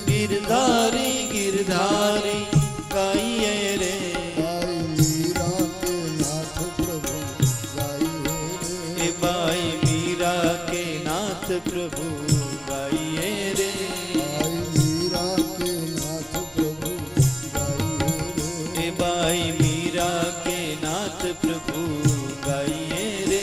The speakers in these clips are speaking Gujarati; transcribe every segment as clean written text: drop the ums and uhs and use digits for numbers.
गिरधारी गिरधारी गाइए रे भाई मीरा के नाथ प्रभु गाइए रे भाई मीरा के नाथ प्रभु गाइए रे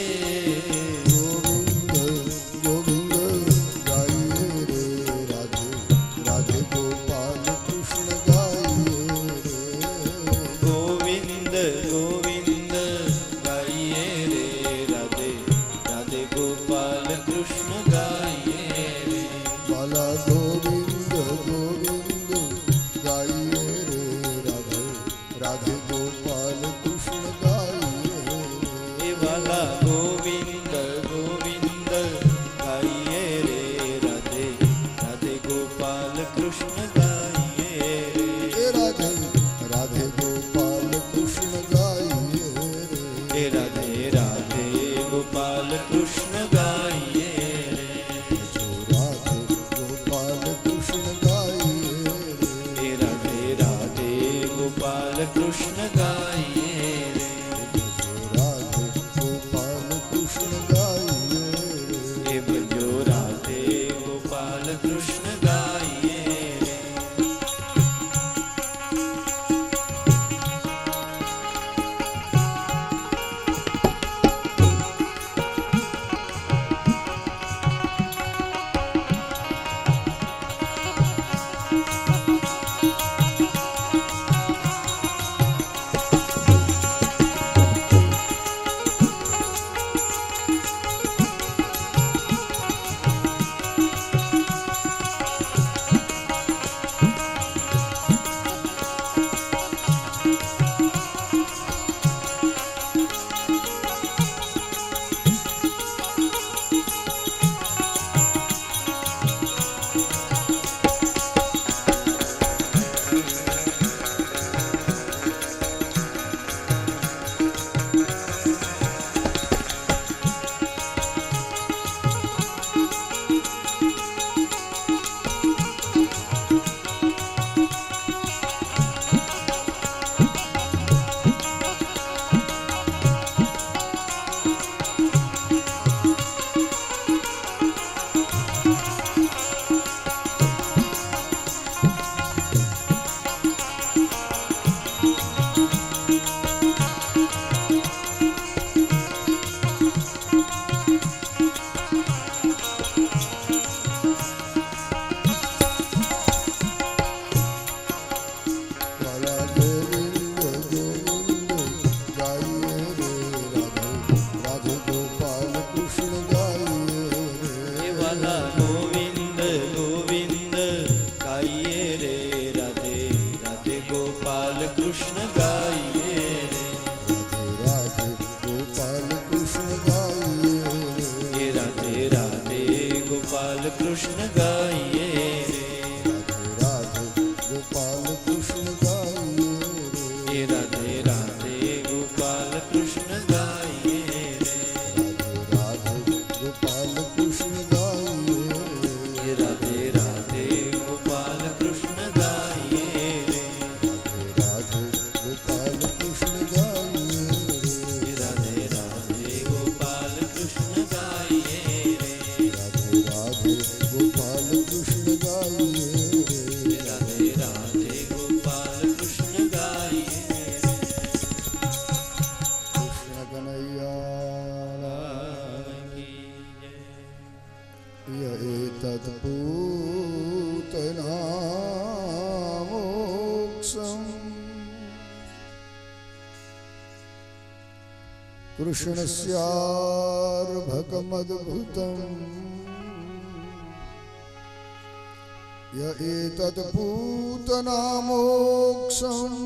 गोविंद गोविंद गाइए रे राधे राधे गोपाल कृष्ण गाइए रे बाला गोविंद गोविंद गाइए रे राधे राधे गोपाल कृष्ण गाइए हे बाला गोविंद गोविंद गाइए रे राधे राधे गोपाल कृष्ण गाइए रे राधे राधे गोपाल कृष्ण गाइए हे राधे राधे गोपाल कृष्ण गाइए रे जो राधे गोपाल कृष्ण गाइए हे राधे राधे गोपाल कृष्ण गाइए रे राधे गोपाल कृष्ण गाइए हे बजो राधे गोपाल कृष्ण गाइए रे बाला गोविंद गोविंद गाइए रे राधे राधे गोपाल कृष्ण गाइए हे बाला गोविंद गोविंद गाइए रे राधे राधे गोपाल कृष्ण गाइए रे राधे गोपाल कृष्ण गाइए हे राधे राधे गोपाल कृष्ण गाइए रे राधे गोपाल कृष्ण गाइए हे राधे राधे गोपाल कृष्ण गाइए रे राधे गोपाल कृष्ण गाइए हे राधे राधे गोपाल कृष्ण गाइए रे राधे गोपाल कृष्ण गाइए हे राधे राधे गोपाल कृष्ण गाइए रे राधे राधे गोपाल कृष्ण गाइए हे राधे राधे गोपाल कृष्ण गाइए रे कृष्ण कन्हैया की जय। य एतद्भूतनामोक्षम् कृष्णस्यार्भकमद्भुतम् य एतद्भूतनामोक्षम्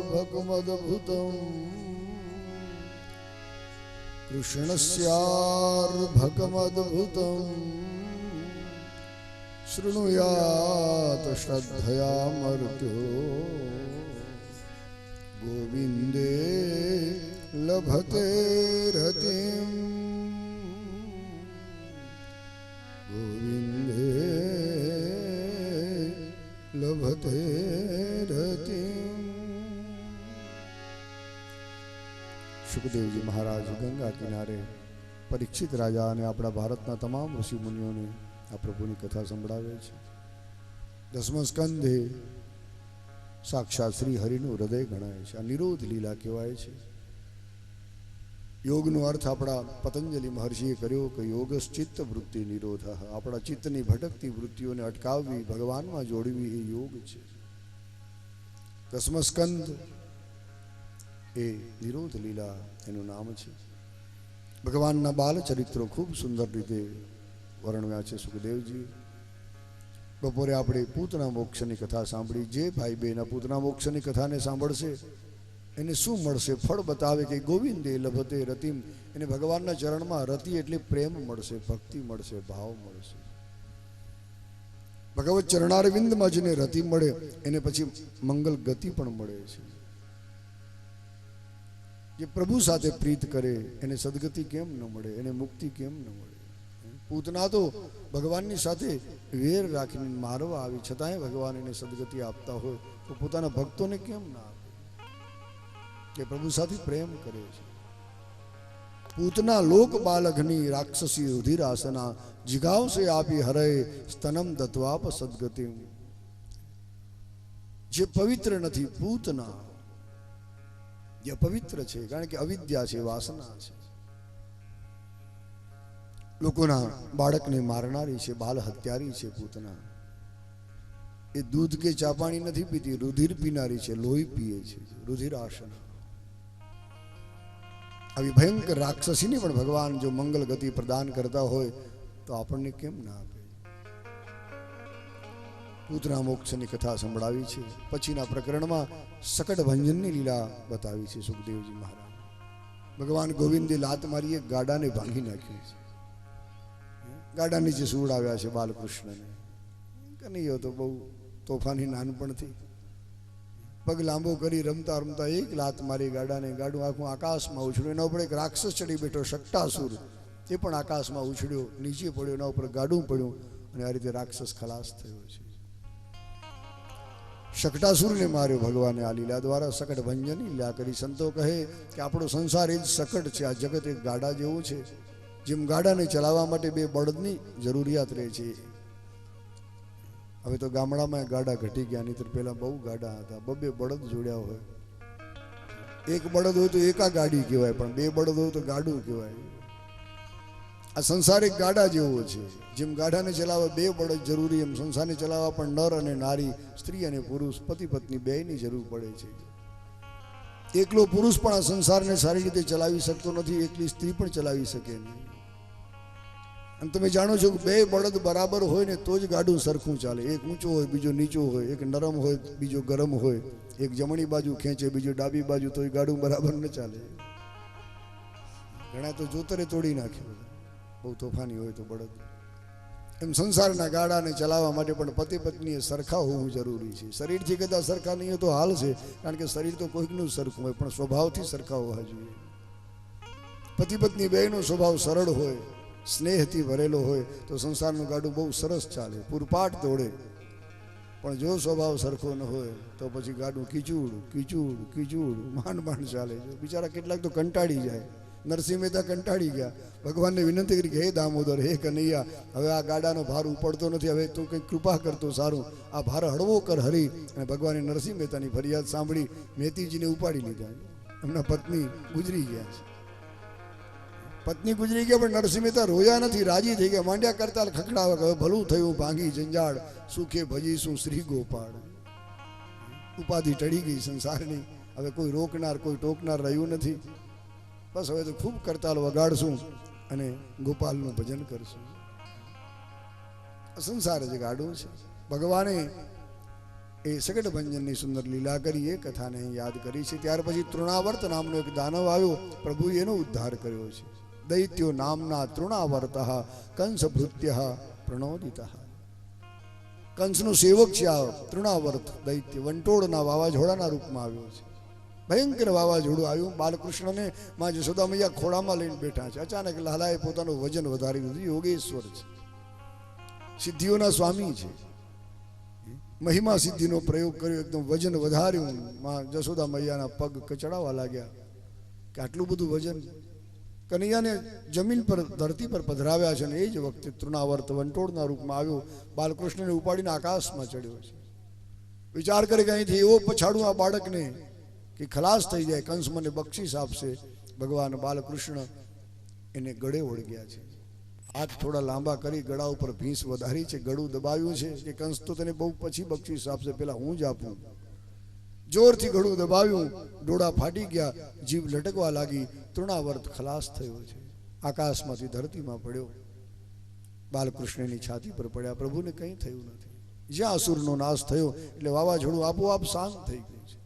कृष्णस्याद्भुतमर्भकमद्भुतम् कृष्णस्यार्भकमद्भुतम् शृणुयात श्रद्धया मर्त्यो गोविन्दे લભતે રતિમ ગોવિંદે લભતે રતિમ. સુખદેવજી મહારાજ ગંગા કિનારે પરીક્ષિત રાજા અને આપણા ભારતના તમામ ઋષિ મુનિઓને આ પ્રભુની કથા સંભળાવે છે. દસમા સ્કંધે સાક્ષાત શ્રી હરિનું હૃદય ગણાય છે. આ નિરોધ લીલા કહેવાય છે. યોગનો અર્થ આપણા પતંજલિ મહર્ષિએ કર્યો કે યોગશ્ચિત્ત વૃત્તિ નિરોધ. આપણા ચિત્તની ભટકતી વૃત્તિઓને અટકાવવી, ભગવાનમાં જોડવી એ યોગ છે. દસમા સ્કંધ એ નિરોધ લીલા એનું નામ છે. ભગવાનના બાલ ચરિત્રો ખૂબ સુંદર રીતે વર્ણવ્યા છે સુખદેવજી. બપોરે આપણે પૂતના મોક્ષની કથા સાંભળી. જે ભાઈ બહેન પૂતના મોક્ષની કથાને સાંભળશે એને શું મળશે? ફળ બતાવે કે ગોવિંદે લભતે રતિમ. એને ભગવાનના ચરણમાં રતિ એટલે પ્રેમ મળશે, ભક્તિ મળશે, ભાવ મળશે. ભગવત ચરણારવિંદમાં જેને રતિ મળે એને પછી મંગલ ગતિ પણ મળે છે. જે પ્રભુ સાથે પ્રીત કરે એને સદગતિ કેમ ન મળે, એને મુક્તિ કેમ ન મળે? પૂતના તો ભગવાનની સાથે વેર રાખીને મારવા આવી, છતાંય ભગવાન એને સદગતિ આપતા હોય તો પોતાના ભક્તોને કેમ ના આપે? કે પ્રભુ સાથે પ્રેમ કરે છે. પૂતના લોક બાલઘની રાક્ષસી રુધિરાસના જીગાવશે આપી હરે સ્તનમ દત્વાપ સદગતિ. જે પવિત્ર નથી પૂતના, જે પવિત્ર છે કારણ કે અવિદ્યા છે, વાસના છે, લોકોના બાળકને મારનારી છે, બાલ હત્યારી છે પૂતના. એ દૂધ કે ચા પાણી નથી પીતી, રુધિર પીનારી છે, લોહી પીએ છે, રુધિરાસના. આવી ભયંકર રાક્ષસીને પણ ભગવાન જો મંગલ ગતિ પ્રદાન કરતા હોય તો આપણને કેમ ના આપે? પૂતના મોક્ષની કથા સંભળાવી છે. પછીના પ્રકરણમાં સકટ ભંજનની લીલા બતાવી છે સુખદેવજી મહારાજ. ભગવાન ગોવિંદે લાત મારી એક ગાડાને ભાંગી નાખ્યું છે. ગાડા નીચે સુવડાવ્યા છે બાલકૃષ્ણને. કનૈયો તો બહુ તોફાની નાનપણથી પગ લાંબો કરી રમતા રમતા એક લાત મારી ગાડાને. ગાડું આખું આકાશમાં ઉછળ્યું. એના ઉપર એક રાક્ષસ ચડી બેઠો શકટાસુર, એ પણ આકાશમાં ઉછળ્યો, નીચે પડ્યો, એના ઉપર ગાડું પડ્યું અને આ રીતે રાક્ષસ ખલાસ થયો છે. શકટાસુરને માર્યો ભગવાને આ લીલા દ્વારા. સકટ ભંજન લીલા કરી. સંતો કહે કે આપણો સંસાર એ જ સકટ છે. આ જગત એક ગાડા જેવું છે. જેમ ગાડાને ચલાવવા માટે બે બળદની જરૂરિયાત રહે છે. હવે તો ગામડામાં ગાડા ઘટી ગયા, નહીં તો પહેલા બહુ ગાડા હતા. બબે બળદ જોડ્યા હોય. એક બળદ હોય તો એકા ગાડી કહેવાય, પણ બે બળદ હોય તો ગાડું કહેવાય. આ સંસાર એક ગાડા જેવો છે. જેમ ગાડાને ચલાવવા બે બળદ જરૂરી, એમ સંસારને ચલાવવા પણ નર અને નારી, સ્ત્રી અને પુરુષ, પતિ પત્ની બેયની જરૂર પડે છે. એકલો પુરુષ પણ આ સંસારને સારી રીતે ચલાવી શકતો નથી, એકલી સ્ત્રી પણ ચલાવી શકે નહીં. અને તમે જાણો છો કે બે બળદ બરાબર હોય ને તો જ ગાડું સરખું ચાલે. એક ઊંચો હોય, બીજો નીચો હોય, એક નરમ હોય, બીજો ગરમ હોય, એક જમણી બાજુ ખેંચે, બીજો ડાબી બાજુ, તો એ ગાડું બરાબર ન ચાલે. ઘણા તો જોતરે તોડી નાખે, બહુ તોફાની હોય તો બળદ. એમ સંસારના ગાડાને ચલાવવા માટે પણ પતિ પત્નીએ સરખા હોવું જરૂરી છે. શરીરથી કદાચ સરખા નહીં હોય તો હાલ છે, કારણ કે શરીર તો કોઈકનું સરખું હોય, પણ સ્વભાવથી સરખા હોવા જોઈએ. પતિ પત્ની બેયનો સ્વભાવ સરળ હોય, સ્નેહથી ભરેલો હોય તો સંસારનું ગાડું બહુ સરસ ચાલે, પૂરપાટ દોડે. પણ જો સ્વભાવ સરખો ન હોય તો પછી ગાડું કીચુડ કીચુડ કીચુડ માંડ માંડ ચાલે. બિચારા કેટલાક તો કંટાળી જાય. નરસિંહ મહેતા કંટાળી ગયા. ભગવાનને વિનંતી કરી કે હે દામોદર, હે કનૈયા, હવે આ ગાડાનો ભાર ઉપડતો નથી, હવે તું કંઈક કૃપા કરતો સારું, આ ભાર હળવો કર હરી. અને ભગવાને નરસિંહ મહેતાની ફરિયાદ સાંભળી મેતીજીને ઉપાડી લીધા. એમના પત્ની ગુજરી ગયા છે. પત્ની ગુજરી ગયા પણ નરસિંહ મહેતા રોયા નથી, રાજી થઈ ગયા. માંડ્યા કરતાલ ખખડાવે કે હવે ભલું થયું, ભાંગી જંજાળ, સુખે ભજીશું શ્રી ગોપાળ. ઉપાધિ ટળી ગઈ સંસારની. હવે કોઈ રોકનાર, કોઈ ટોકનાર રહ્યું નથી. બસ હવે તો ખૂબ કરતાલ વગાડશું અને ગોપાલનું ભજન કરશું. સંસાર જ ગાડું છે. ભગવાને એ સકટ ભંજનની સુંદર લીલા કરી, એ કથાને યાદ કરી છે. ત્યાર પછી તૃણાવર્ત નામનો એક દાનવ આવ્યો, પ્રભુએ એનો ઉદ્ધાર કર્યો છે. દૈત્યો નામના તૃણાવર્ત કંસ ભૃત્ય પ્રણોદિત. કંસનું સેવક છે આ તૃણાવર્ત દૈત્ય. વંટોળના વાવાઝોડાના રૂપમાં આવ્યો છે. ભયંકર વાવાઝોડું આવ્યું. બાલકૃષ્ણને માં જશોદા મૈયા ખોળામાં લઈને બેઠા છે. અચાનક લાલાએ પોતાનું વજન વધારી દીધું. યોગેશ્વર છે, સિદ્ધિઓના સ્વામી છે, મહિમા સિદ્ધિનો પ્રયોગ કર્યો, એકદમ વજન વધાર્યું. માં જશોદા મૈયાના પગ કચડાવા લાગ્યા કે આટલું બધું વજન. કનૈયાને જમીન પર ધરતી પર પધરાવ્યા છે. અને એ જ વખતે તૃણાવર્ત વંટોળના રૂપમાં આવ્યો, બાલકૃષ્ણને ઉપાડીને આકાશમાં ચડ્યો છે. વિચાર કરે કે અહીંથી એવો પછાડું આ બાળકને કે ખલાસ થઈ જાય, કંસ મને બક્ષિસ આપશે. ભગવાન બાલકૃષ્ણ એને ગળે ઓળગ્યા છે. હાથ થોડા લાંબા કરી ગળા ઉપર ભીંસ વધારી છે, ગળું દબાવ્યું છે કે કંસ તો તને બહુ પછી બક્ષિસ આપશે, પેલા હું જ આપું. જોરથી ગળું દબાવ્યું, ડોળા ફાટી ગયા, જીભ લટકવા લાગી. તૃણાવર્ત ખલાસ થયો છે, આકાશમાંથી ધરતીમાં પડ્યો. બાલકૃષ્ણની છાતી પર પડ્યા. પ્રભુને કંઈ થયું નથી. જ્યાં અસુરનો નાશ થયો એટલે વાવાઝોડું આપોઆપ શાંત થઈ ગયું છે.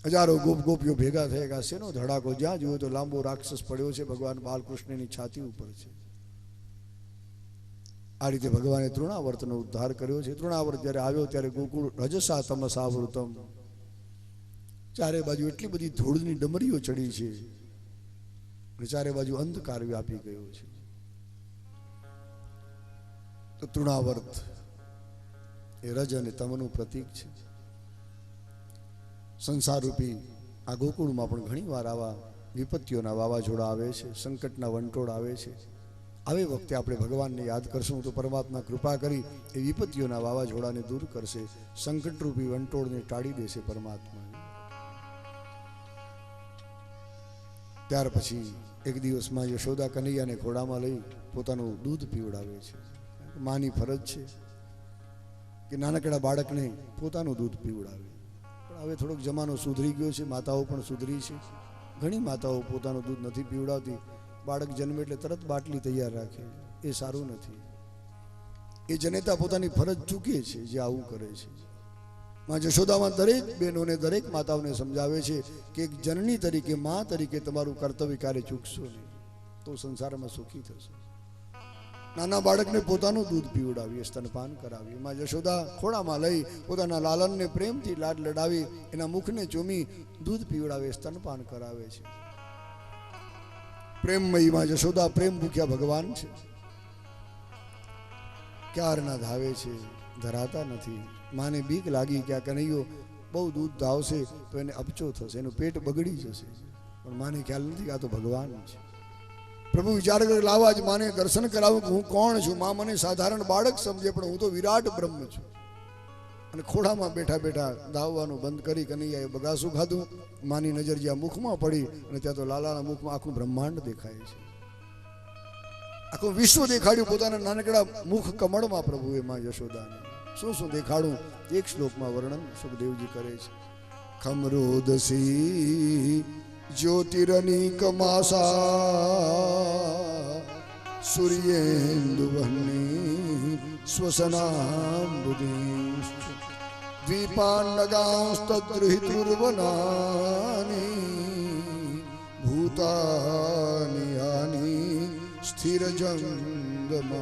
હજારો ગોપીઓ ભેગા થયા કે આ શેનો ધડાકો? જ્યાં જોયો તો લાંબો રાક્ષસ પડ્યો છે, ભગવાન બાલકૃષ્ણની છાતી ઉપર છે. આ રીતે ભગવાને તૃણાવર્તનો ઉદ્ધાર કર્યો છે. તૃણાવર્ત જ્યારે આવ્યો ત્યારે ગોકુળ રજસા તમસાવૃતમ, ચારે બાજુ એટલી બધી ધૂળની ડમરીઓ ચડી છે અને ચારે બાજુ અંધકાર વ્યાપી ગયો છે. તો તૃણાવર્ત એ રજ અને તમનું પ્રતીક છે. સંસારરૂપી આ ગોકુળમાં પણ ઘણી વાર આવા વિપત્તિઓના વાવાઝોડા આવે છે, સંકટના વંટોળ આવે છે. આવી વખતે આપણે ભગવાનને યાદ કરશું તો પરમાત્મા કૃપા કરી એ વિપત્તિઓના વાવાઝોડાને દૂર કરશે, સંકટરૂપી વંટોળને ટાળી દેશે પરમાત્મા. ત્યાર પછી એક દિવસમાં યશોદા કનૈયાને ઘોડામાં લઈ પોતાનું દૂધ પીવડાવે છે. માની ફરજ છે કે નાનકડા બાળકને પોતાનું દૂધ પીવડાવે. પણ હવે થોડોક જમાનો સુધરી ગયો છે, માતાઓ પણ સુધરી છે. ઘણી માતાઓ પોતાનું દૂધ નથી પીવડાવતી, બાળક જન્મે એટલે તરત બાટલી તૈયાર રાખે. એ સારું નથી. એ જનેતા પોતાની ફરજ ચૂકે છે જે આવું કરે છે. માં જશોદામાં દરેક બહેનોને, દરેક માતાઓને સમજાવે છે કે એક જનની તરીકે, માં તરીકે તમારું કર્તવ્ય કાર્ય ચૂકશો નહીં તો સંસારમાં સુખી થશો. નાના બાળકને પોતાનું દૂધ પીવડાવીએ, સ્તનપાન કરાવીએ. માં જશોદા ખોળામાં લઈ પોતાના લાલનને પ્રેમથી લાડ લડાવી, એના મુખને ચૂમી દૂધ પીવડાવે, સ્તનપાન કરાવે છે. પ્રેમમયી માં જશોદા પ્રેમ ભૂખ્યા ભગવાન છે. ક્યારના ધાવે છે, ધરાતા નથી. માને બીક લાગી કે આ કનૈયો બહુ દૂધ ધાવશે તો એને અપચો થશે, એનું પેટ બગડી જશે. પણ માને ખ્યાલ નથી કે આ તો ભગવાન છે. પ્રભુ વિચાર કરે લાવા જ માને દર્શન કરાવું કે હું કોણ છું. માં મને સાધારણ બાળક સમજે પણ હું તો વિરાટ બ્રહ્મ છું. અને ખોડામાં બેઠા બેઠા ધાવવાનું બંધ કરી કનૈયાએ બગાસું ખાધું. માની નજર જ્યાં મુખમાં પડી અને ત્યાં તો લાલાના મુખમાં આખું બ્રહ્માંડ દેખાય છે, આખું વિશ્વ દેખાડ્યું પોતાના નાનકડા મુખ કમળમાં. પ્રભુએ માં યશોદાને શું શું દેખાડું એક શ્લોકમાં વર્ણન સુખદેવજી કરે છે. ખમરોદસી જ્યોતિરનિકમાસા સૂર્યેન્દુવહ્નિ સ્વસનાંબુદિશ્ચ દ્વીપાન્નગાંસ્તદ્રુહિતુર્વનાની ભૂતાની યાની સ્થિરજંગમઃ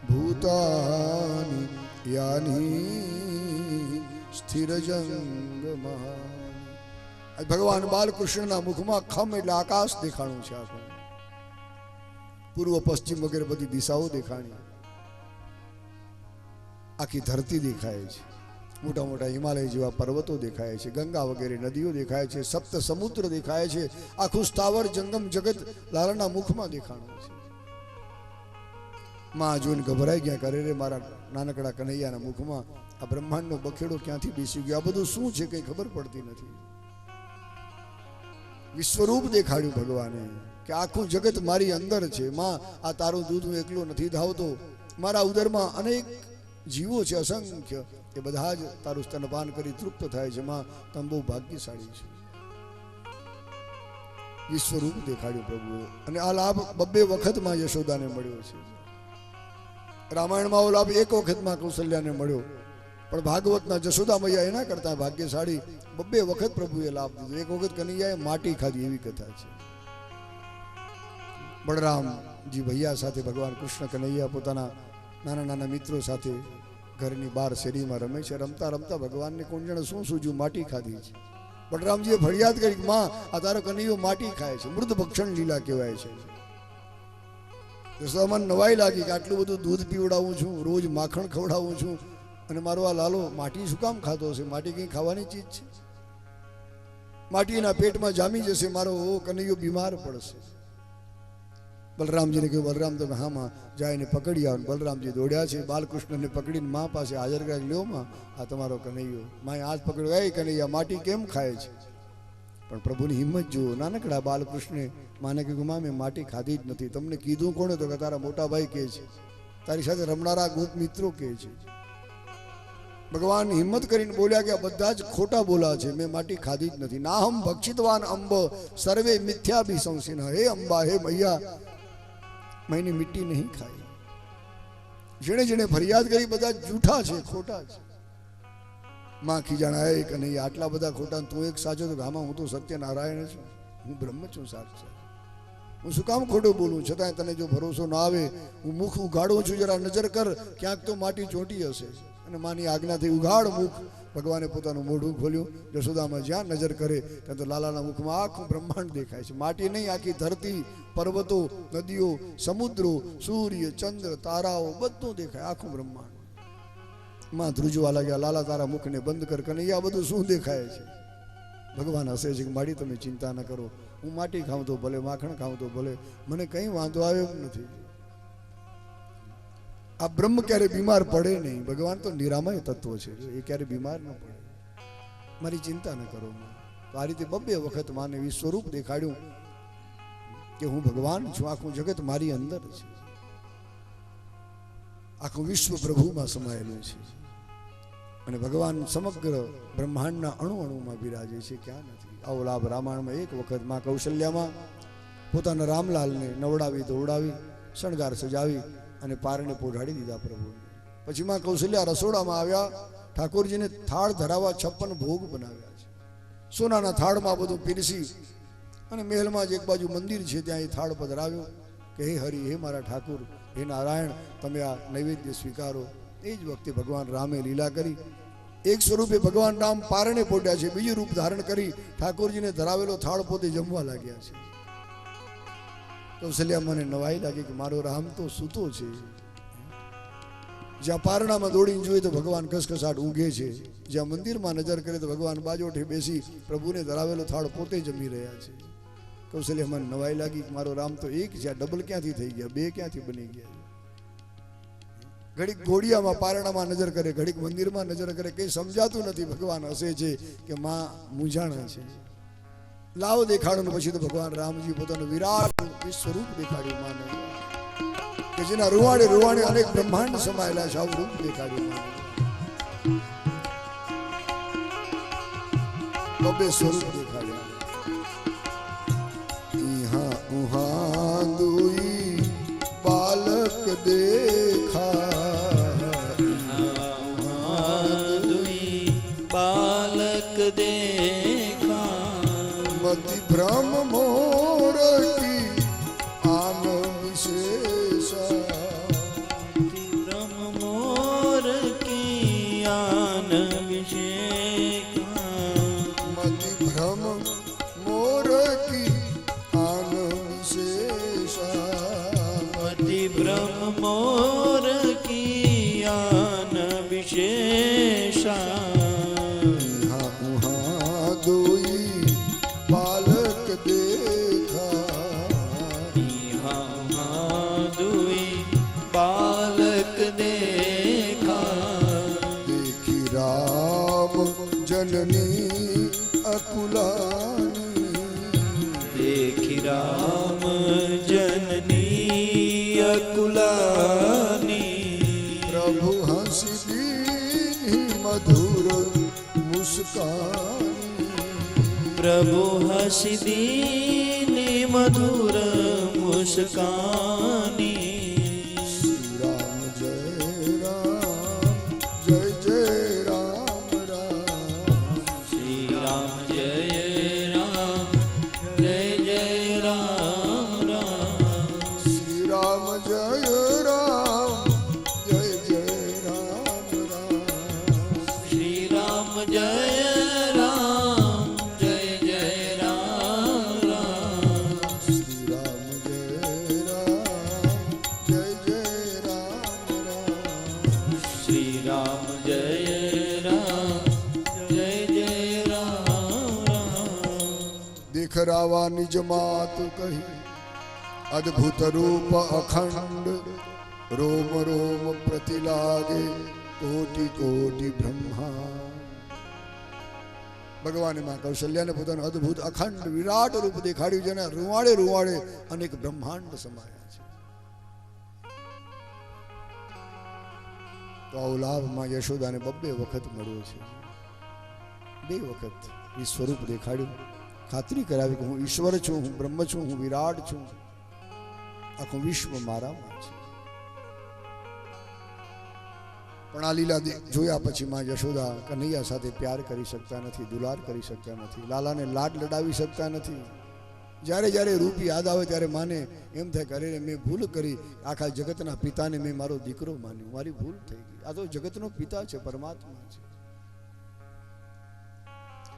ભૂતાની યાની સ્થિરજંગમઃ. ભગવાન બાલકૃષ્ણના મુખમાં ખમ એટલે આકાશ દેખાણું છે. આખું પૂર્વ પશ્ચિમ વગેરે બધી દિશાઓ દેખાણી. આખી ધરતી દેખાય છે. મોટા મોટા હિમાલય જેવા પર્વતો દેખાય છે. ગંગા વગેરે નદીઓ દેખાય છે. સપ્ત સમુદ્ર દેખાય છે. આખું સ્થાવર જંગમ જગત લાલાના મુખમાં દેખાણું છે. માં જોઈને ગભરાઈ ગયા, કરે રે મારા નાનકડા કનૈયાના મુખમાં આ બ્રહ્માંડનો બખેડો ક્યાંથી બેસી ગયો? આ બધું શું છે કંઈ ખબર પડતી નથી. વિશ્વરૂપ દેખાડ્યું ભગવાને કે આખું જગત મારી અંદર છે. માં આ તારું દૂધ હું એકલો નથી ધાવતો, મારા ઉદરમાં અનેક જીવો છે અસંખ્ય, એ બધા જ તારું સ્તનપાન કરી તૃપ્ત થાય છે. માં તમે બહુ ભાગ્યશાળી છે. વિશ્વરૂપ દેખાડ્યું પ્રભુએ. અને આ લાભ બબ્બે વખતમાં યશોદાને મળ્યો છે. રામાયણમાં આવો લાભ એક વખતમાં કૌશલ્યાને મળ્યો, પણ ભાગવતના જશોદા મૈયા એના કરતા ભાગ્યશાળી બબ્બે વખત પ્રભુએ લાભ દીધો. એક વખત કનૈયાએ માટી ખાધી એવી કથા છે. બળરામજી ભૈયા સાથે ભગવાન કૃષ્ણ કનૈયા પોતાના નાના નાના મિત્રો સાથે ઘરની બહાર શેરીમાં રમે છે. રમતા રમતા ભગવાનને કોણ જાણે શું સૂજ્યું, માટી ખાધી છે. બલરામજીએ ફરિયાદ કરી કે માં આ તારો કનૈયો માટી ખાય છે, મૃત ભક્ષણ લીલા કહેવાય છે. યશોદામાને નવાઈ લાગી કે આટલું બધું દૂધ પીવડાવું છું, રોજ માખણ ખવડાવું છું, અને મારો આ લાલો માટી શું કામ ખાતો હશે? માટી કંઈ ખાવાની ચીજ છે? માટી એના પેટમાં જામી જશે, મારો કનૈયો બીમાર પડશે. બલરામજીને કહ્યું, બલરામ તમે હા માં જાય પકડી આવો. બલરામજી દોડ્યા છે, બાલકૃષ્ણને પકડીને મા પાસે હાજર કરી, લ્યો માં આ તમારો કનૈયો. માએ હાથ પકડ્યો, એ કનૈયા માટી કેમ ખાય છે? પણ પ્રભુની હિંમત જુઓ, નાનકડા બાલકૃષ્ણે માને કહ્યું, માં મેં માટી ખાધી જ નથી. તમને કીધું કોણે? તો કે તારા મોટા ભાઈ કહે છે, તારી સાથે રમનારા ગોપ મિત્રો કહે છે. ભગવાન હિંમત કરીને બોલ્યા કે આ બધા જ ખોટા બોલા છે, મેં માટી ખાધી જ નથી. નાહમ ભક્ષિતવાન અંબ સર્વે મિથ્યાભિશંસિન. હે અંબા, હે મૈયા, મેં મિટ્ટી નહીં ખાઈ. જેણે જેણે ફરિયાદ કરી બધા જૂઠા છે, ખોટા છે. માં ખીજાણા, એ કનૈયા આટલા બધા ખોટા, તું એક સાચો? તો આમાં હું તો સત્યનારાયણ છું, હું બ્રહ્મ છું સાક્ષાત. હું શું કામ ખોટું બોલું? છતાંય તને જો ભરોસો ના આવે, હું મુખ ઉગાડું છું, જરા નજર કર, ક્યાંક તો માટી ચોંટી હશે. અને માની આજ્ઞાથી ઉઘાડ મુખ. ભગવાને પોતાનું મોઢું ખોલ્યું. યશોદામાં જ્યાં નજર કરે ત્યાં તો લાલાના મુખમાં આખું બ્રહ્માંડ દેખાય છે. માટી નહીં, આખી ધરતી, પર્વતો, નદીઓ, સમુદ્રો, સૂર્ય, ચંદ્ર, તારાઓ બધું દેખાય, આખું બ્રહ્માંડ. માં ધ્રુજવા લાગ્યા, લાલા તારા મુખને બંધ કર. કનૈયા બધું શું દેખાય છે? ભગવાન હસે છે કે માડી તમે ચિંતા ન કરો, હું માટી ખાઉં તો ભલે, માખણ ખાઉં તો ભલે, મને કંઈ વાંધો આવે એમ નથી. આ બ્રહ્મ ક્યારે બીમાર પડે નહીં. ભગવાન તો નિરામય તત્વ છે, એ ક્યારે બીમાર ન પડે. મારી ચિંતા ન કરો. તો આ રીતે 2 વખત માને વિશ્વરૂપ દેખાડ્યું કે હું ભગવાન છું, આખું જગત મારી અંદર છે, આખું વિશ્વ પ્રભુમાં સમાયેલું છે. અને ભગવાન સમગ્ર બ્રહ્માંડના અણુ અણુમાં બિરાજે છે, ક્યાં નથી. આવો લાભ રામાયણમાં એક વખત માં કૌશલ્યામાં પોતાના રામલાલને નવડાવી દોડાવી શણગાર સજાવી અને પારણે પોઢાડી દીધા પ્રભુને. પછી માં કૌશલ્યા રસોડામાં આવ્યા, ઠાકોરજીને થાળ ધરાવવા 56 ભોગ બનાવ્યા છે. સોનાના થાળમાં બધું પીરસી અને મહેલમાં જ એક બાજુ મંદિર છે, ત્યાં એ થાળ પધરાવ્યો કે હે હરિ, હે મારા ઠાકુર, હે નારાયણ, તમે આ નૈવેદ્ય સ્વીકારો. એ જ વખતે ભગવાન રામે લીલા કરી. એક સ્વરૂપે ભગવાન રામ પારણે પોઢ્યા છે, બીજું રૂપ ધારણ કરી ઠાકોરજીને ધરાવેલો થાળ પોતે જમવા લાગ્યા છે. કૌશલ્યા મને નવાઈ લાગી કે મારો રામ તો સૂતો છે. જ્યાં પારણામાં દોડીને જોઈએ તો ભગવાન કસકસાટ ઊંઘે છે, જ્યાં મંદિરમાં નજર કરે તો ભગવાન બાજોઠે બેસી પ્રભુને ધરાવેલો થાળ પોતે જમી રહ્યા છે. કૌશલ્યા મને નવાઈ લાગી કે મારો રામ તો એક છે, ડબલ ક્યાંથી થઈ ગયા, 2 ક્યાંથી બની ગયા? ઘડીક ઘોડિયામાં પારણામાં નજર કરે, ઘડીક મંદિરમાં નજર કરે, કંઈ સમજાતું નથી. ભગવાન હસે છે કે માં મૂંઝાણા છે. લાવો દેખાડો. પછી તો ભગવાન રામજી પોતાનું વિરાટ સ્વરૂપ દેખાડ્યું માને, કે જેના રૂવાડે રૂવાડે અનેક બ્રહ્માંડ સમાયેલા છે. આવું રૂપ દેખાડ્યું માને. 2 સ્વરૂપ દેખાડ્યા. ઈહા ઉહા દુઈ બાલક દેખા, બાલક દેખા, મતિ ભ્રમ મોર કી આન વિશેષા, ભ્રમ મોર કી આન વિશેષા, મતિ ભ્રમ મોર કી આન વિશેષા, મતિ ભ્રમ મોર કી આન વિશેષા. દોઈ બાલક દેખા, દુઈ બાલક દેખા, દેખી રામ જનની અકુલાની, દેખી રામ જનની અકુલાની, પ્રભુ હસી દીની મધુર મુસ્કાની, પ્રભુ હસી દીની મધુર મુસ્કાની. શ્રી રામ જય રામ, જય જય રામ રામ, શ્રી રામ જય રામ, જય જય રામ રામ, શ્રી રામ જય રામ, જય જય રામ રામ, શ્રી રામ જય રામ, જય નિખરાવા નિજ માત કહી અદ્ભુત રૂપ અખંડ રોમ રોમ પ્રતિલાગે કોટી કોટી બ્રહ્મા. ભગવાને માં કૌશલ્યાને પોતાનું અદ્ભુત અખંડ વિરાટ રૂપ દેખાડ્યું, જેના રૂવાડે રૂવાડે અનેક બ્રહ્માંડ સમાયા છે. તો આવો લાભ માં યશોદાને 2 વખત મળ્યો છે. 2 વખત એ સ્વરૂપ દેખાડ્યું, ખાતરી કરાવી કે હું ઈશ્વર છું, હું બ્રહ્મ છું, હું વિરાટ છું, આખું વિશ્વ મારામાં છે. પણ આ લીલા જોયા પછી માં યશોદા કનૈયા સાથે પ્યાર કરી શકતા નથી, દુલાર કરી શકતા નથી, લાલાને લાડ લડાવી શકતા નથી. જ્યારે જ્યારે રૂપ યાદ આવે ત્યારે માને એમ થાય કે અરે મેં ભૂલ કરી, આખા જગતના પિતાને મેં મારો દીકરો માન્યો, મારી ભૂલ થઈ ગઈ. આ તો જગતનો પિતા છે, પરમાત્મા છે.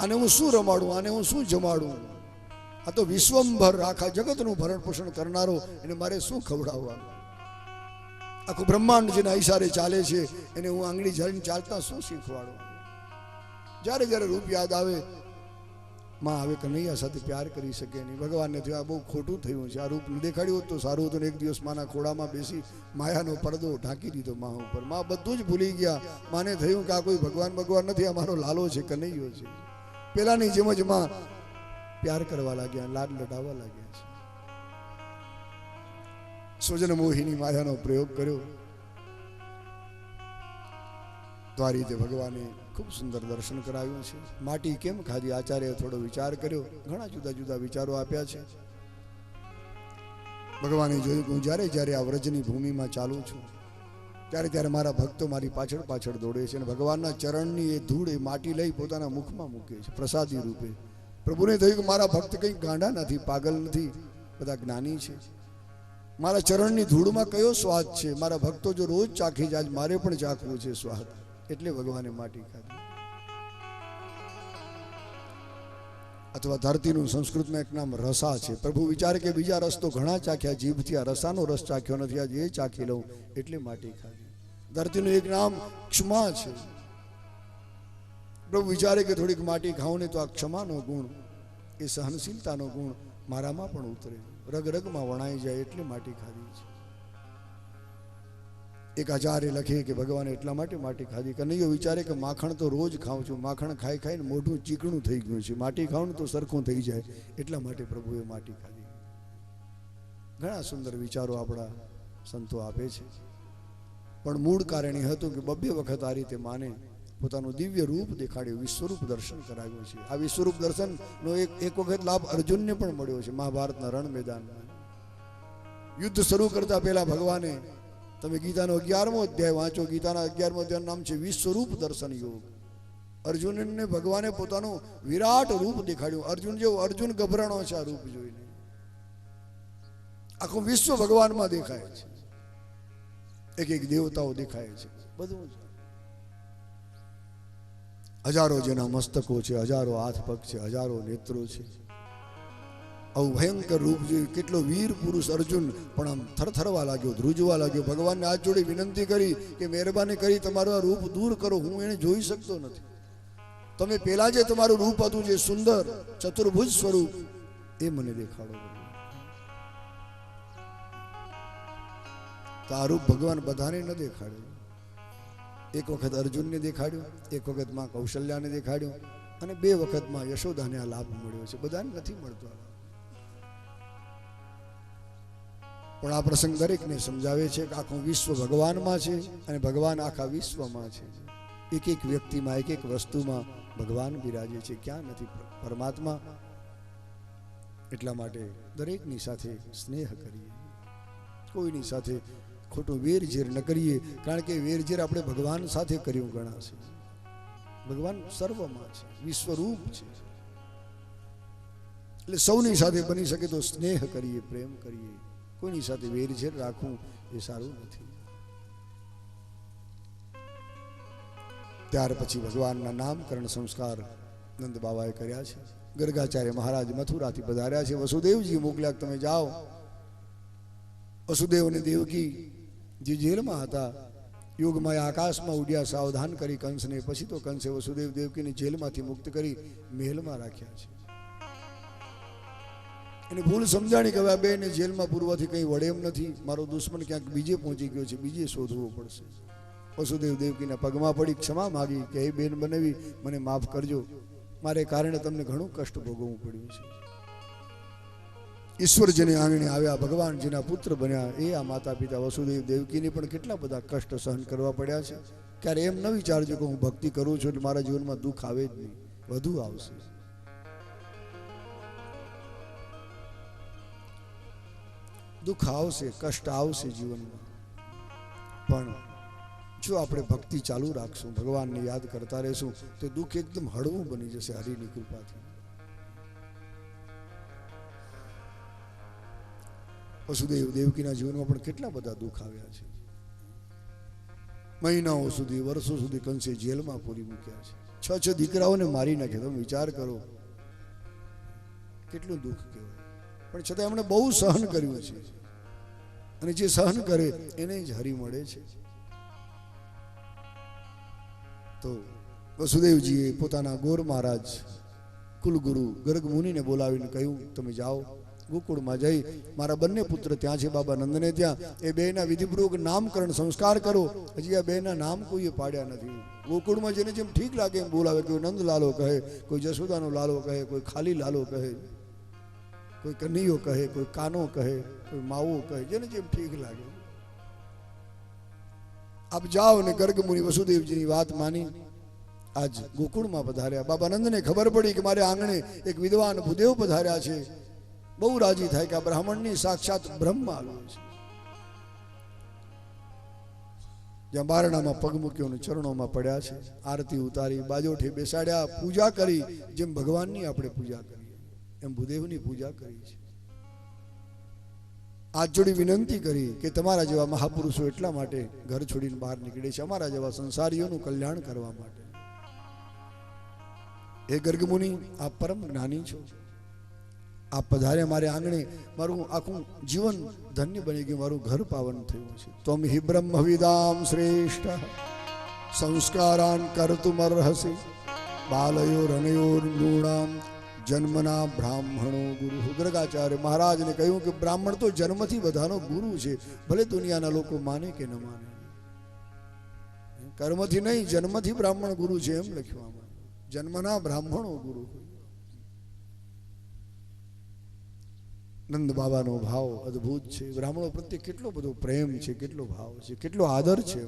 આને હું શું રમાડું, આને હું શું જમાડું? આ તો વિશ્વંભર આખા જગતનું ભરણ પોષણ કરનારો, એને મારે શું ખવડાવવાનું? આખું બ્રહ્માંડ જેના ઈશારે ચાલે છે એને હું આંગળી ઝાડીને ચાલતા શું શીખવાડું? જ્યારે જ્યારે રૂપ યાદ આવે માં હવે કનૈયા સાથે પ્યાર કરી શકે નહીં. ભગવાનને થયું આ બહુ ખોટું થયું છે, આ રૂપ દેખાડ્યું હોત તો સારું હતું. એક દિવસ માના ખોળામાં બેસી માયાનો પડદો ઢાંકી દીધો મા ઉપર. માં બધું જ ભૂલી ગયા. માને થયું કે આ કોઈ ભગવાન નથી, આ મારો લાલો છે, કનૈયો છે. પેલાની જેમ જ માં પ્યાર કરવા લાગ્યા, લાડ લડાવવા લાગ્યા છે. સ્વજન મોહિની માયાનો પ્રયોગ કર્યો. તો આ રીતે ભગવાને ખૂબ સુંદર દર્શન કરાવ્યું છે. માટી કેમ ખાધી? આચાર્ય થોડો વિચાર કર્યો, ઘણા જુદા જુદા વિચારો આપ્યા છે. ભગવાને જોયું કે હું જ્યારે જ્યારે આ વ્રજની ભૂમિમાં ચાલું છું ત્યારે ત્યારે મારા ભક્તો મારી પાછળ પાછળ દોડે છે, અને ભગવાનના ચરણની એ ધૂળ, એ માટી લઈ પોતાના મુખમાં મૂકે છે પ્રસાદી રૂપે. પ્રભુને થયું કે મારા ભક્ત કંઈ ગાંડા નથી, પાગલ નથી, બધા જ્ઞાની છે. મારા ચરણની ધૂળમાં કયો સ્વાદ છે? મારા ભક્તો જો રોજ ચાખી જાય, મારે પણ ચાખવું છે સ્વાદ. એટલે ભગવાને માટી ખાધી. અથવા ધરતીનું સંસ્કૃતમાં એક નામ રસા છે. પ્રભુ વિચારે કે બીજા રસ તો ઘણા ચાખ્યા, જીભથી આ રસાનો રસ ચાખ્યો નથી, આજે એ ચાખી લઉં, એટલે માટી ખાધી. ધરતીનું એક નામ ક્ષમા છે. પ્રભુ વિચારે કે થોડીક માટી ખાઉં ને તો આ ક્ષમાનો ગુણ, એ સહનશીલતાનો ગુણ મારામાં પણ ઉતરે, રગ રગમાં વણાઈ જાય, એટલે માટી ખાધી છે. એક આચાર્ય લખે કે ભગવાને એટલા માટે માટી ખાધી. કનૈયો વિચારે કે માખણ તો રોજ ખાઉં છું, માખણ ખાઈ ખાઈને મોઢું ચીકણું થઈ ગયું છે, માટી ખાઉં તો સરખું થઈ જાય, એટલા માટે પ્રભુએ માટી ખાધી. ઘણા સુંદર વિચારો આપણા સંતો આપે છે. પણ મૂળ કારણ એ હતું કે 2 વખત આ રીતે માને પોતાનું દિવ્ય રૂપ દેખાડ્યું, વિશ્વરૂપ દર્શન કરાવ્યું છે. આ વિશ્વરૂપ દર્શનનો એક વખત લાભ અર્જુનને પણ મળ્યો છે મહાભારતના રણ મેદાનમાં. યુદ્ધ શરૂ કરતા પહેલા ભગવાને, તમે ગીતાનો 11મો અધ્યાય વાંચો, ગીતાના 11મો અધ્યાયનું નામ છે વિશ્વરૂપ દર્શન યોગ. અર્જુનને ભગવાને પોતાનું વિરાટ રૂપ દેખાડ્યું. અર્જુન જેવો અર્જુન ગભરાણો છે આ રૂપ જોઈને. આખું વિશ્વ ભગવાનમાં દેખાય છે, એક એક દેવતાઓ દેખાય છે, બધું જ. હજારો જેના મસ્તકો છે, હજારો હાથ પગ છે, હજારો નેત્રો છે. આવું ભયંકર રૂપ જોયું. કેટલો વીર પુરુષ અર્જુન પણ આમ થરથરવા લાગ્યો, ધ્રુજવા લાગ્યો. ભગવાનને હાથ જોડી વિનંતી કરી કે મહેરબાની કરી તમારું આ રૂપ દૂર કરો, હું એને જોઈ શકતો નથી. તમે પેલા જે તમારું રૂપ હતું, જે સુંદર ચતુર્ભુજ સ્વરૂપ, એ મને દેખાડો. તો આ રૂપ ભગવાન બધાને ન દેખાડ્યું. એક વખત અર્જુનને દેખાડ્યું, એક વખત માં કૌશલ્યાને દેખાડ્યું, અને 2 વખતમાં યશોદાને આ લાભ મળ્યો છે. બધાને નથી મળતો. પણ આ પ્રસંગ દરેકને સમજાવે છે કે આખું વિશ્વ ભગવાનમાં છે, અને ભગવાન આખા વિશ્વમાં છે. એક એક વ્યક્તિમાં, એક એક વસ્તુમાં ભગવાન બિરાજે છે, ક્યાં નથી પરમાત્મા. એટલા માટે દરેકની સાથે સ્નેહ કરીએ, કોઈની સાથે ખોટું વેરઝેર ન કરીએ. કારણ કે વેરઝેર આપણે ભગવાન સાથે કર્યું ગણાશે. ભગવાન સર્વમાં છે, વિશ્વરૂપ છે. એટલે સૌની સાથે બની શકે તો સ્નેહ કરીએ, પ્રેમ કરીએ. કોઈની સાથે વેરઝેર રાખવું એ સારું નથી. ત્યાર પછી ભગવાનના નામકરણ સંસ્કાર નંદ બાબાએ કર્યા છે. ગર્ગાચાર્ય મહારાજ મથુરાથી પધાર્યા છે. વસુદેવજી મોકલ્યા, તમે જાઓ. વસુદેવ અને દેવકી જે જેલમાં હતા, યુગમાં આકાશમાં ઉડ્યા, સાવધાન કરી કંસને. પછી તો કંસે વસુદેવ દેવકીને જેલમાંથી મુક્ત કરી મહેલમાં રાખ્યા છે. એની ભૂલ સમજાણી કે હવે આ બેને જેલમાં પૂરવાથી કંઈ વડે એમ નથી, મારો દુશ્મન ક્યાંક બીજે પહોંચી ગયો છે, બીજે શોધવો પડશે. વસુદેવ દેવકીના પગમાં પડી ક્ષમા માગી કે એ બેન બનાવી મને માફ કરજો, મારે કારણે તમને ઘણું કષ્ટ ભોગવવું પડ્યું છે. ઈશ્વર જેને આંગણે આવ્યા, ભગવાન જેના પુત્ર બન્યા, એ આ માતા પિતા વસુદેવ દેવકીને પણ કેટલા બધા કષ્ટ સહન કરવા પડ્યા છે. ક્યારે એમ ન વિચારજો કે હું ભક્તિ કરું છું એટલે મારા જીવનમાં દુઃખ આવે જ નહીં, વધુ આવશે. દુઃખ આવશે, કષ્ટ આવશે જીવનમાં, પણ જો આપણે ભક્તિ ચાલુ રાખશું, ભગવાનને યાદ કરતા રહેશું, તો દુઃખ એકદમ હળવું બની જશે હરિની કૃપાથી. વસુદેવ દેવકીના જીવનમાં પણ કેટલા બધા દુઃખ આવ્યા છે. મહિનાઓ સુધી, વર્ષો સુધી કંસે જેલમાં પૂરી મૂક્યા છે. 6 દીકરાઓને મારી નાખ્યા. તમે વિચાર કરો કેટલું દુઃખ કહેવાય. પણ છતાં એમણે બહુ સહન કર્યું છે, અને જે સહન કરે એને જ હરિ મળે છે. તો વસુદેવજીએ પોતાના ગોર મહારાજ કુલગુરુ ગર્ગ મુનિને બોલાવીને કહ્યું, તમે જાઓ ગોકુળમાં જઈ મારા બંને પુત્ર ત્યાં છે બાબા નંદને ત્યાં, એ બેના વિધિપૂર્વક નામકરણ સંસ્કાર કરો. હજી આ બેના નામ કોઈએ પાડ્યા નથી. ગોકુળમાં જેને જેમ ઠીક લાગે એમ બોલાવે. કોઈ નંદ લાલો કહે, કોઈ જશોદાનો લાલો કહે, કોઈ ખાલી લાલો કહે, કોઈ કન્હૈયો કહે, કોઈ કાનો કહે, કોઈ માવો કહે, જેને જેમ ઠીક લાગે. આપ જાઓ ને ગર્ગ મુનિ વસુદેવજીની વાત માની આજ ગોકુળમાં પધાર્યા. બાબા નંદને ખબર પડી કે મારે આંગણે એક વિદ્વાન ભૂદેવ પધાર્યા છે. બહુ રાજી થાય કે આ બ્રાહ્મણની સાક્ષાત બ્રહ્મ આવ્યો છે. જ્યાં બારણામાં પગ મૂક્યો ને ચરણોમાં પડ્યા છે, આરતી ઉતારી, બાજોઠે બેસાડ્યા, પૂજા કરી. જેમ ભગવાનની આપણે પૂજા કરીએ એમ ભૂદેવની પૂજા કરી છે. હાથ જોડી વિનંતી કરી કે તમારા જેવા મહાપુરુષો એટલા માટે ઘર છોડીને બહાર નીકળે છે, અમારા જેવા સંસારીઓનું કલ્યાણ કરવા માટે. હે ગર્ગ મુનિ, આપ પરમ જ્ઞાની છો, આપ પધાર્યા મારે આંગણે, મારું આખું જીવન ધન્ય બની ગયું, મારું ઘર પાવન થયું છે. ત્વમ હિ બ્રહ્મવિદામ શ્રેષ્ઠ સંસ્કારાન કર્તુમર્હસि બાલયોર અનયોર નૃણામ જન્મના બ્રાહ્મણો ગુરુ. ગર્ગાચાર્ય મહારાજને કહ્યું કે બ્રાહ્મણ તો જન્મથી બધાનો ગુરુ છે, ભલે દુનિયાના લોકો માને કે ન માને. કર્મથી નહીં, જન્મથી બ્રાહ્મણ ગુરુ છે એમ લખ્યું આમાં. જન્મના બ્રાહ્મણો ગુરુ. નંદ બાબાનો ભાવ અદ્ભુત છે. બ્રાહ્મણો પ્રત્યે કેટલો બધો પ્રેમ છે, કેટલો ભાવ છે, કેટલો આદર છે.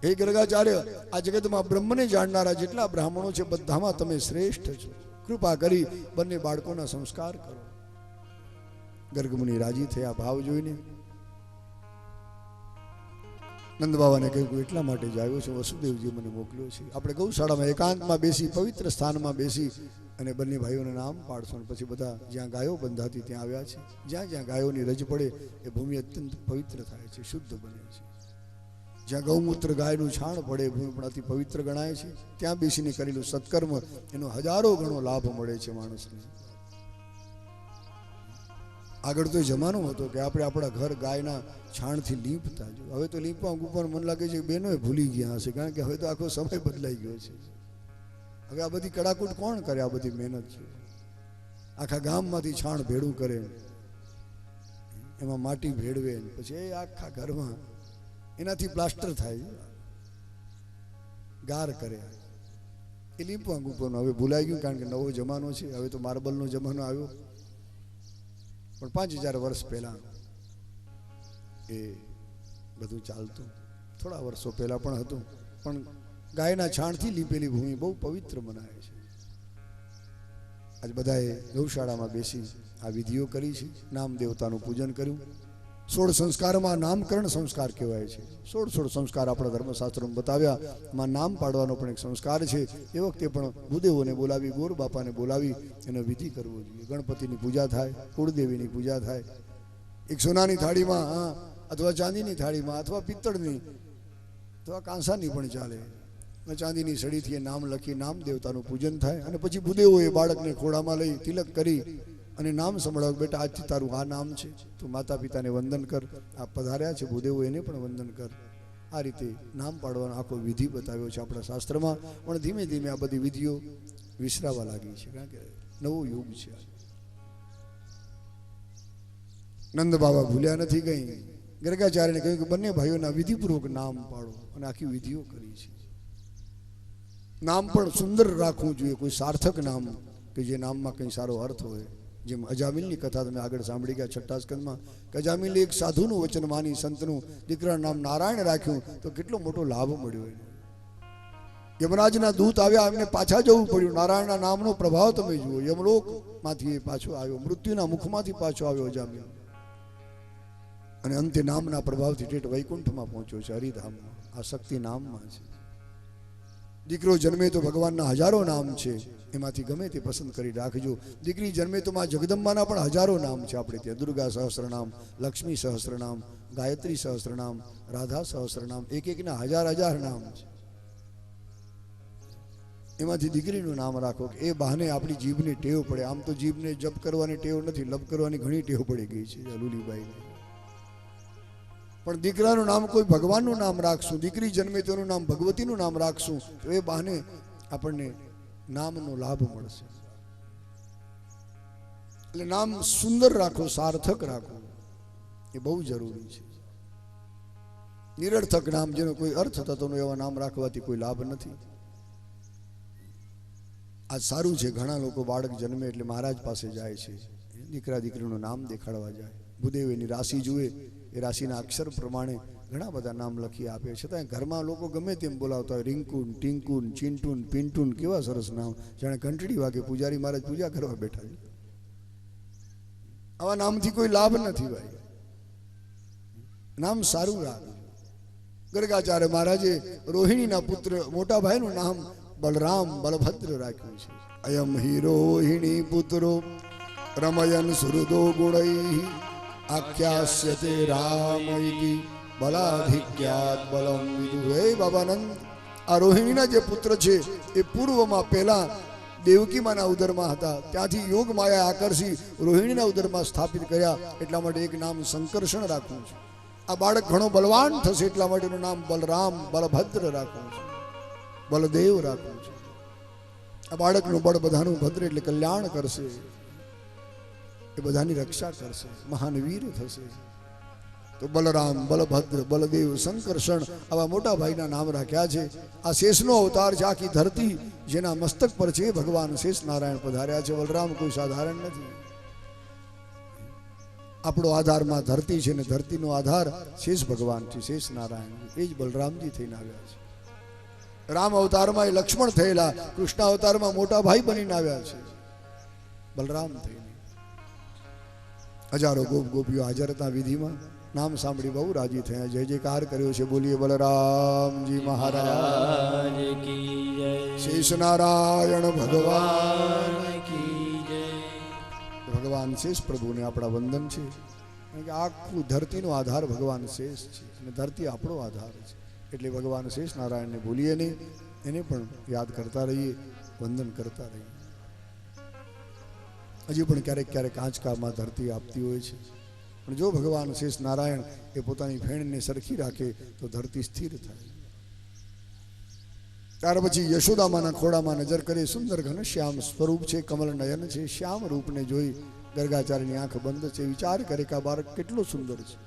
હે ગર્ગાચાર્ય, આ જગતમાં બ્રહ્મને જાણનારા જેટલા બ્રાહ્મણો છે બધામાં તમે શ્રેષ્ઠ છો. કૃપા કરી બંને બાળકોના સંસ્કાર કરો. ગર્ગમુનિ રાજી થયા ભાવ જોઈને. નંદ બાબાને કહ્યું એટલા માટે જ આવ્યો છું, વસુદેવજી મને મોકલ્યો છે. આપણે ગૌશાળામાં એકાંતમાં બેસી, પવિત્ર સ્થાનમાં બેસી અને બંને ભાઈઓને નામ પાડશો. અને પછી બધા જ્યાં ગાયો બંધાતી ત્યાં આવ્યા છે. જ્યાં જ્યાં ગાયોની રજ પડે એ ભૂમિ અત્યંત પવિત્ર થાય છે, શુદ્ધ બને છે. જ્યાં ગૌમૂત્ર ગાયનું છાણ પડે ભૂમિ પણ અતિ પવિત્ર ગણાય છે. ત્યાં બેસીને કરેલું સત્કર્મ એનો હજારો ગણો લાભ મળે છે માણસને. આગળ તો જમાનો હતો કે આપણે આપણા ઘર ગાયના છાણથી લીંપતા. હવે તો લીંપવા ગુપવાનું મન લાગે છે કે બહેનોએ ભૂલી ગયા હશે, કારણ કે હવે તો આખો સમય બદલાઈ ગયો છે. હવે આ બધી કડાકૂટ કોણ કરે? આ બધી મહેનત છે. આખા ગામમાંથી છાણ ભેડું કરે, એમાં માટી ભેળવે, પછી એ આખા ઘરમાં એનાથી પ્લાસ્ટર થાય, ગાર કરે. એ લીંપવા ગુપવાનું હવે ભૂલાઈ ગયું, કારણ કે નવો જમાનો છે. હવે તો માર્બલનો જમાનો આવ્યો. પણ 5000 વર્ષ પહેલા એ બધું ચાલતું. થોડા વર્ષો પહેલા પણ હતું, પણ ગાયના છાણથી લીપેલી ભૂમિ બહુ પવિત્ર મનાય છે. આજ બધાએ ગૌશાળામાં બેસી આ વિધિઓ કરી છે. નામ દેવતાનું પૂજન કર્યું. 16 સંસ્કારમાં નામકરણ સંસ્કાર કહેવાય છે. 16 સંસ્કાર આપણા ધર્મશાસ્ત્રોમાં બતાવ્યા. એમાં નામ પાડવાનો પણ એક સંસ્કાર છે. એ વખતે પણ ભૂદેવોને બોલાવી, ગોર બાપાને બોલાવી એનો વિધિ કરવો જોઈએ. ગણપતિની પૂજા થાય, કુળદેવીની પૂજા થાય. એક સોનાની થાળીમાં અથવા ચાંદીની થાળીમાં અથવા પિત્તળની અથવા કાંસાની પણ ચાલે. ચાંદીની સળીથી એ નામ લખી નામ દેવતાનું પૂજન થાય. અને પછી ભૂદેવો એ બાળકને ખોળામાં લઈ તિલક કરી અને નામ સંભળાવ, બેટા આજથી તારું આ નામ છે, તું માતા પિતાને વંદન કર. આ પધાર્યા છે ભૂદેવો, એને પણ વંદન કર. આ રીતે નામ પાડવાનો આખો વિધિ બતાવ્યો છે આપણા શાસ્ત્રમાં. પણ ધીમે ધીમે આ બધી વિધિઓ વિસરાવા લાગી છે, કારણ કે નવો યુગ છે. નંદ બાબા ભૂલ્યા નથી કંઈ. ગર્ગાચાર્યને કહ્યું કે બંને ભાઈઓના વિધિપૂર્વક નામ પાડો, અને આખી વિધિઓ કરી છે. નામ પણ સુંદર રાખવું જોઈએ, કોઈ સાર્થક નામ કે જે નામમાં કંઈ સારો અર્થ હોય. જેમ અજામિલની કથા તમે આગળ સાંભળી ગયા 6ઠા સ્કંદમાં, કે અજામિલે એક સાધુનું વચન માની સંતનું દીકરાનું નામ નારાયણ રાખ્યું તો કેટલો મોટો લાભ મળ્યો એને. યમરાજના દૂત આવ્યા, એમને પાછા જવું પડ્યું. નારાયણના નામનો પ્રભાવ તમે જુઓ, યમલોકમાંથી એ પાછો આવ્યો, મૃત્યુના મુખમાંથી પાછો આવ્યો અજામિલ, અને અંતે નામના પ્રભાવથી ઠેઠ વૈકુંઠમાં પહોંચ્યો છે, હરિધામમાં. આ શક્તિ નામમાં છે. દીકરો જન્મે તો ભગવાનના હજારો નામ છે, એમાંથી ગમે તે પસંદ કરી રાખજો. દીકરી જન્મે તો માં જગદંબાના પણ હજારો નામ છે આપણે ત્યાં. દુર્ગા સહસ્રનામ, લક્ષ્મી સહસ્રનામ, ગાયત્રી સહસ્રનામ, રાધા સહસ્રનામ, એક એકના હજાર નામ છે. એમાંથી દીકરીનું નામ રાખો કે એ બહાને આપણી જીભને ટેવ પડે. આમ તો જીભને જપ કરવાની ટેવ નથી, લપ કરવાની ઘણી ટેવ પડી ગઈ છે લુલીબાઈને. પણ દીકરાનું નામ કોઈ ભગવાનનું નામ રાખશું, દીકરી જન્મે તેનું નામ ભગવતીનું નામ રાખશું, તો એ બહાને આપણને નામનો લાભ મળશે. એટલે નામ સુંદર રાખો, સાર્થક રાખો, એ બહુ જરૂરી છે. નિરર્થક નામ જેનો કોઈ અર્થ થતો ન એવા નામ રાખવાથી કોઈ લાભ નથી. આ સારું છે, ઘણા લોકો બાળક જન્મે એટલે મહારાજ પાસે જાય છે, દીકરા દીકરીનું નામ દેખાડવા જાય. ભૂદેવ એની રાશિ જુએ, એ રાશિના અક્ષર પ્રમાણે ઘણા બધા નામ લખી આપે. છતાં ઘરમાં લોકો ગમે તેમ બોલાવતા હોય, રિંકુન, ટિંકુન, ચિંટુન, પિન્ટુન, કેવા સરસ નામ, જાણે ઘંટડી વાગે, પૂજારી મહારાજ પૂજા કરવા બેઠા છે. આવા નામથી કોઈ લાભ નથી ભાઈ. નામ સારું રાખજો. ગર્ગાચાર્ય મહારાજે રોહિણીના પુત્ર મોટા ભાઈનું નામ બલરામ બલભદ્ર રાખ્યું છે. અયમ હિ રોહિણી પુત્રો રમયન સુહૃદો ગુણૈ આખ્યાસ્યતે રામૈતિ બલાધિક્યાત બલમ વિદુ. હે બાબાનંદ, આ રોહિણીના જે પુત્ર છે એ પૂર્વમાં પહેલા દેવકીમાના ઉદરમાં હતા, ત્યાંથી યોગ માયા આકર્ષી રોહિણીના ઉદરમાં સ્થાપિત કર્યા. એટલા માટે એક નામ સંકર્ષણ રાખવું છે. આ બાળક ઘણો બલવાન થશે એટલા માટે એનું નામ બલરામ બલભદ્ર રાખવું છે, બલદેવ રાખવું છે. આ બાળકનું બળ બધાનું ભદ્ર એટલે કલ્યાણ કરશે, એ બધાની રક્ષા કરશે, મહાન વીર થશે. તો બલરામ, બલભદ્ર, બલદેવ, સંકર્ષણ આવા મોટા ભાઈના નામ રાખ્યા છે. આ શેષનો અવતાર છે. આખી ધરતી જેના મસ્તક પર છે ભગવાન શેષ નારાયણ પધાર્યા છે. બલરામ કોઈ સાધારણ નથી. આપણો આધારમાં ધરતી છે ને ધરતીનો આધાર શેષ ભગવાન છે, શેષ નારાયણ. એ જ બલરામજી થઈને આવ્યા છે. રામ અવતારમાં એ લક્ષ્મણ થયેલા, કૃષ્ણ અવતારમાં મોટા ભાઈ બનીને આવ્યા છે બલરામ થઈને. હજારો ગોપ ગોપીઓ હાજર હતા વિધિમાં. નામ સાંભળી બહુ રાજી થયા, જય જયકાર કર્યો છે. બોલીએ બલરામજી મહારાજ કી જય, શેષ નારાયણ ભગવાન કી જય. ભગવાન શેષ પ્રભુને આપણા વંદન છે. કારણ કે આખું ધરતીનો આધાર ભગવાન શેષ છે અને ધરતી આપણો આધાર છે. એટલે ભગવાન શેષ નારાયણને ભૂલીએ નહીં, એને પણ યાદ કરતા રહીએ, વંદન કરતા રહીએ. હજી પણ ક્યારેક ક્યારેક આંચકામાં ધરતી આપતી હોય છે, પણ જો ભગવાન શેષ નારાયણ એ પોતાની ફેણને સરખી રાખે તો ધરતી સ્થિર થાય. ત્યાર પછી યશોદામાના ખોડામાં નજર કરે. સુંદર ઘનશ્યામ સ્વરૂપ છે, કમલ નયન છે. શ્યામ રૂપને જોઈ ગર્ગાચાર્યની આંખ બંધ છે. વિચાર કરે કે આ બાળક કેટલો સુંદર છે,